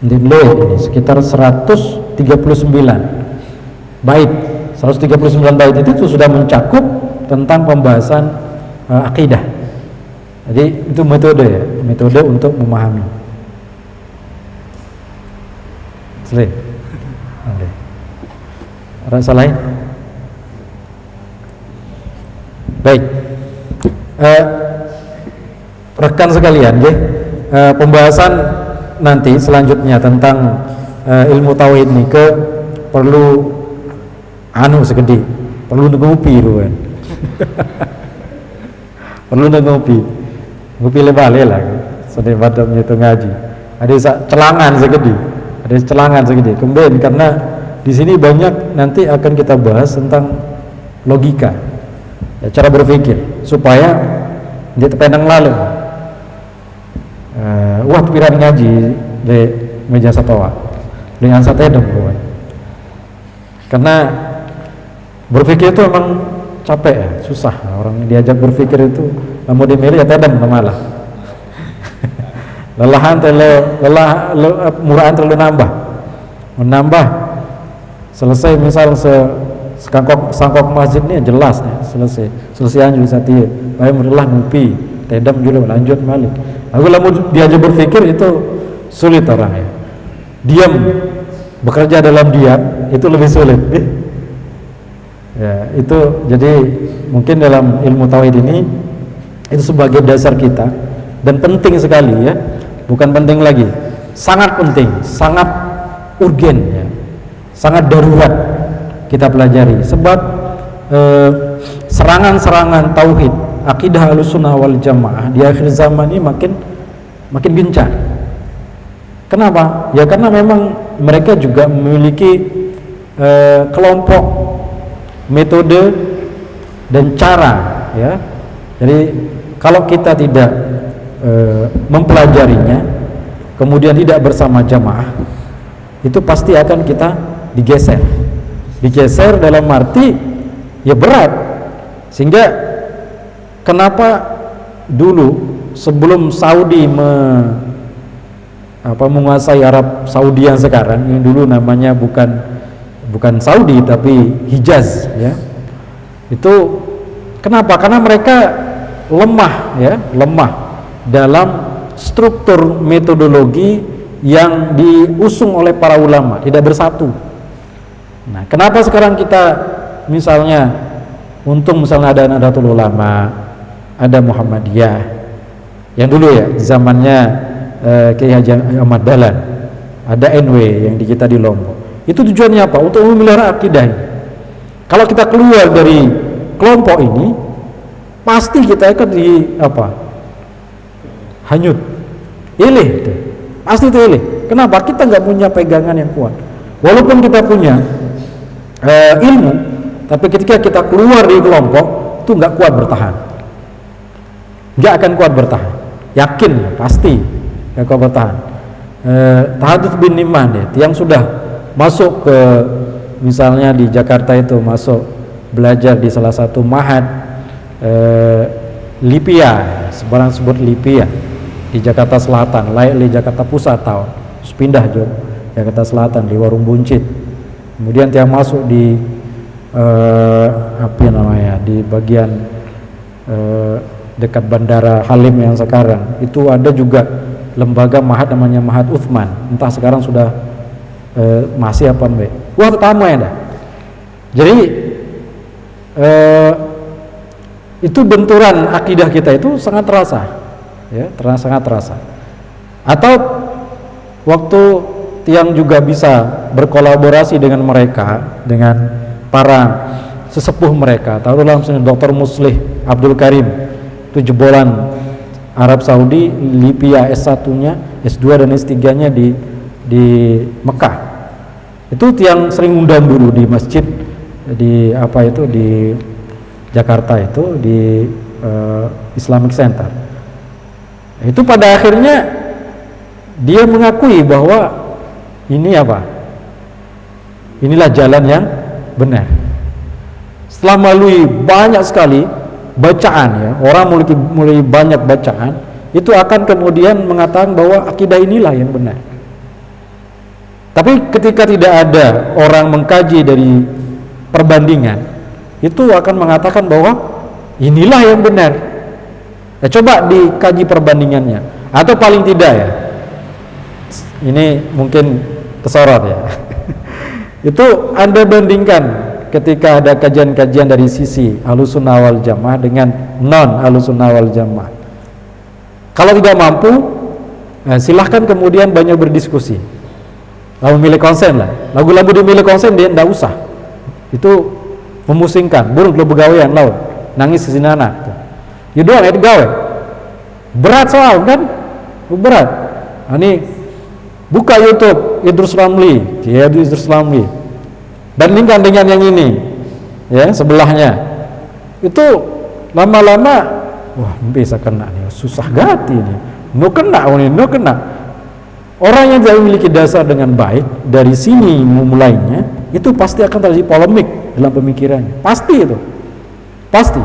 ini sekitar 139 bait. 139 bait itu sudah mencakup tentang pembahasan akidah. Jadi itu metode untuk memahami. Selesai. Okay. Rasa lain? Baik, rekan sekalian, pembahasan nanti selanjutnya tentang ilmu tauhid ini perlu segede, perlu ngopi ruan, perlu ngopi lebale lah, sedih badamnya itu ngaji. Ada celangan segede, kemudian karena di sini banyak nanti akan kita bahas tentang logika. Ya, cara berpikir supaya dia terpendang lalu. Wah pikiran ngaji di meja satawa, dengan satedem bukan. Karena berpikir itu memang capek ya, susah. Orang diajak berpikir itu mau dimilih ya tedem malah. murahan terlalu menambah. Selesai misal sangkok masjid ini jelas nih, selesai anjur sati bae merilah ngupi tedam juga lanjut balik. Aku lamun dia aja berpikir itu sulit orang ya. Diam, bekerja dalam diam itu lebih sulit. Ya, itu jadi mungkin dalam ilmu tauhid ini itu sebagai dasar kita dan penting sekali ya. Bukan penting lagi, sangat penting, sangat urgen ya. Sangat darurat kita pelajari sebab serangan-serangan tauhid akidah Ahlussunnah wal Jamaah di akhir zaman ini makin gencar. Kenapa? Ya karena memang mereka juga memiliki kelompok, metode dan cara ya. Jadi kalau kita tidak mempelajarinya kemudian tidak bersama jamaah itu pasti akan kita digeser dalam arti ya berat. Sehingga kenapa dulu sebelum Saudi menguasai Arab Saudi yang sekarang, yang dulu namanya bukan Saudi tapi Hijaz ya, itu kenapa? Karena mereka lemah dalam struktur metodologi yang diusung oleh para ulama, tidak bersatu. Nah, kenapa sekarang kita misalnya untung misalnya ada Nahdlatul Ulama, ada Muhammadiyah yang dulu ya zamannya Kiai Haji Ahmad Dahlan, ada NW yang kita di Lombok. Itu tujuannya apa? Untuk memelihara akidah ini. Kalau kita keluar dari kelompok ini pasti kita akan hanyut, pasti itu ilih. Kenapa? Kita nggak punya pegangan yang kuat. Walaupun kita punya ilmu, tapi ketika kita keluar dari kelompok itu nggak kuat bertahan, nggak akan kuat bertahan. Yakin, pasti nggak kuat bertahan. Tahadzuts bin Niman yang sudah masuk ke misalnya di Jakarta itu masuk belajar di salah satu ma'had Lipia, sebarang sebut Lipia di Jakarta Selatan, layak di Jakarta Pusat terus pindah Jakarta Selatan di Warung Buncit. Kemudian dia masuk di di bagian dekat Bandara Halim yang sekarang itu ada juga lembaga ma'had namanya Ma'had Uthman, entah sekarang sudah masih apa mbak. Wah pertama ya dah. Jadi itu benturan akidah kita itu sangat terasa ya, sangat terasa. Atau waktu yang juga bisa berkolaborasi dengan mereka, dengan para sesepuh mereka, taruhlah misalnya Dr. Muslih Abdul Karim itu jebolan Arab Saudi, Lipia S1-nya, S2 dan S3-nya di Mekah. Itu yang sering undang dulu di masjid di Jakarta itu di Islamic Center. Itu pada akhirnya dia mengakui bahwa inilah jalan yang benar. Setelah melalui banyak sekali bacaan ya, orang mulai banyak bacaan, itu akan kemudian mengatakan bahwa akidah inilah yang benar. Tapi ketika tidak ada orang mengkaji dari perbandingan, itu akan mengatakan bahwa inilah yang benar. Coba dikaji perbandingannya, atau paling tidak ya, ini mungkin kesorot ya. Itu Anda bandingkan ketika ada kajian-kajian dari sisi Ahlussunnah wal Jamaah dengan non Ahlussunnah wal Jamaah. Kalau tidak mampu, silahkan kemudian banyak berdiskusi. Lalu milih konsen lah. Lagu-lagu dimilih konsen dia tidak usah. Itu memusingkan. Burung lo begawean laut, nangis ke sini anak. Ya doang itu gawe. Berat soal kan? Berat. Ini buka YouTube Idrus Ramli, Idrus Ramli. Bandingkan dengan yang ini, ya sebelahnya. Itu lama-lama, wah bisa kena nih, susah gati nih. No kena. Orang yang tidak memiliki dasar dengan baik dari sini memulainya, itu pasti akan terjadi polemik dalam pemikirannya. Pasti itu, pasti.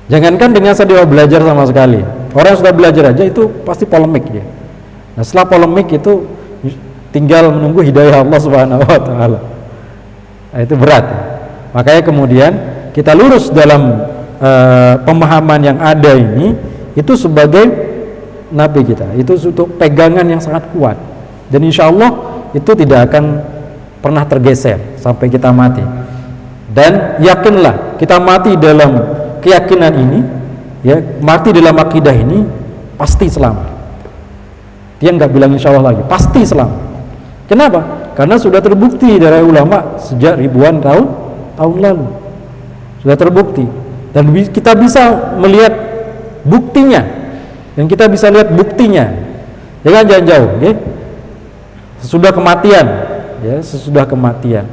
Jangankan dengan saya belajar sama sekali. Orang yang sudah belajar aja itu pasti polemik dia. Nah, setelah polemik itu tinggal menunggu hidayah Allah Subhanahu wa taala. Nah, itu berat. Makanya kemudian kita lurus dalam pemahaman yang ada ini itu sebagai nabi kita. Itu untuk pegangan yang sangat kuat. Dan insya Allah itu tidak akan pernah tergeser sampai kita mati. Dan yakinlah kita mati dalam keyakinan ini, ya, mati dalam akidah ini pasti selamat. Dia nggak bilang insya Allah lagi, pasti selamat. Kenapa? Karena sudah terbukti dari ulama sejak ribuan tahun lalu, sudah terbukti, dan kita bisa melihat buktinya, dan kita bisa lihat buktinya. Jangan jauh, ya. Sesudah kematian, ya, sesudah kematian,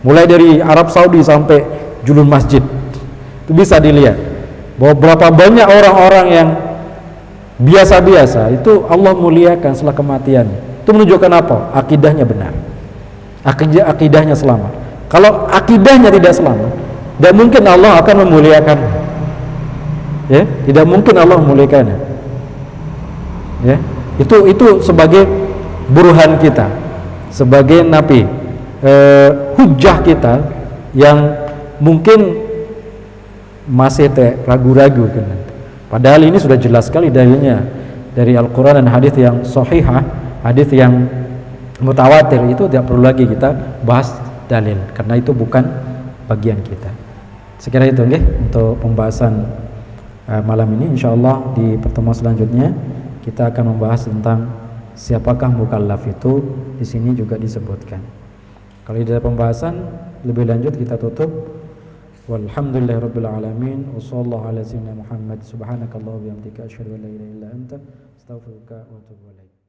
mulai dari Arab Saudi sampai julun masjid, itu bisa dilihat bahwa berapa banyak orang-orang yang biasa-biasa itu Allah muliakan setelah kematiannya. Itu menunjukkan apa? Akidahnya benar, akidahnya selamat. Kalau akidahnya tidak selamat, tidak mungkin Allah akan memuliakan, ya, tidak mungkin Allah memuliakannya, ya. Itu sebagai burhan kita, sebagai nabi, hujah kita yang mungkin masih ragu-ragu kan. Padahal ini sudah jelas sekali dalilnya dari Al-Quran dan hadis yang sahihah, hadis yang mutawatir, itu tidak perlu lagi kita bahas dalil karena itu bukan bagian kita. Sekira itu nggih untuk pembahasan malam ini. Insyaallah di pertemuan selanjutnya kita akan membahas tentang siapakah mukallaf itu. Di sini juga disebutkan. Kalau ada pembahasan lebih lanjut kita tutup. Walhamdulillahirabbil alamin. Wassallallahu ala sayyidina Muhammad. Subhanakallahumma wa bihamdika asyhadu an la ilaha illa anta astaghfiruka wa atubu ilaik.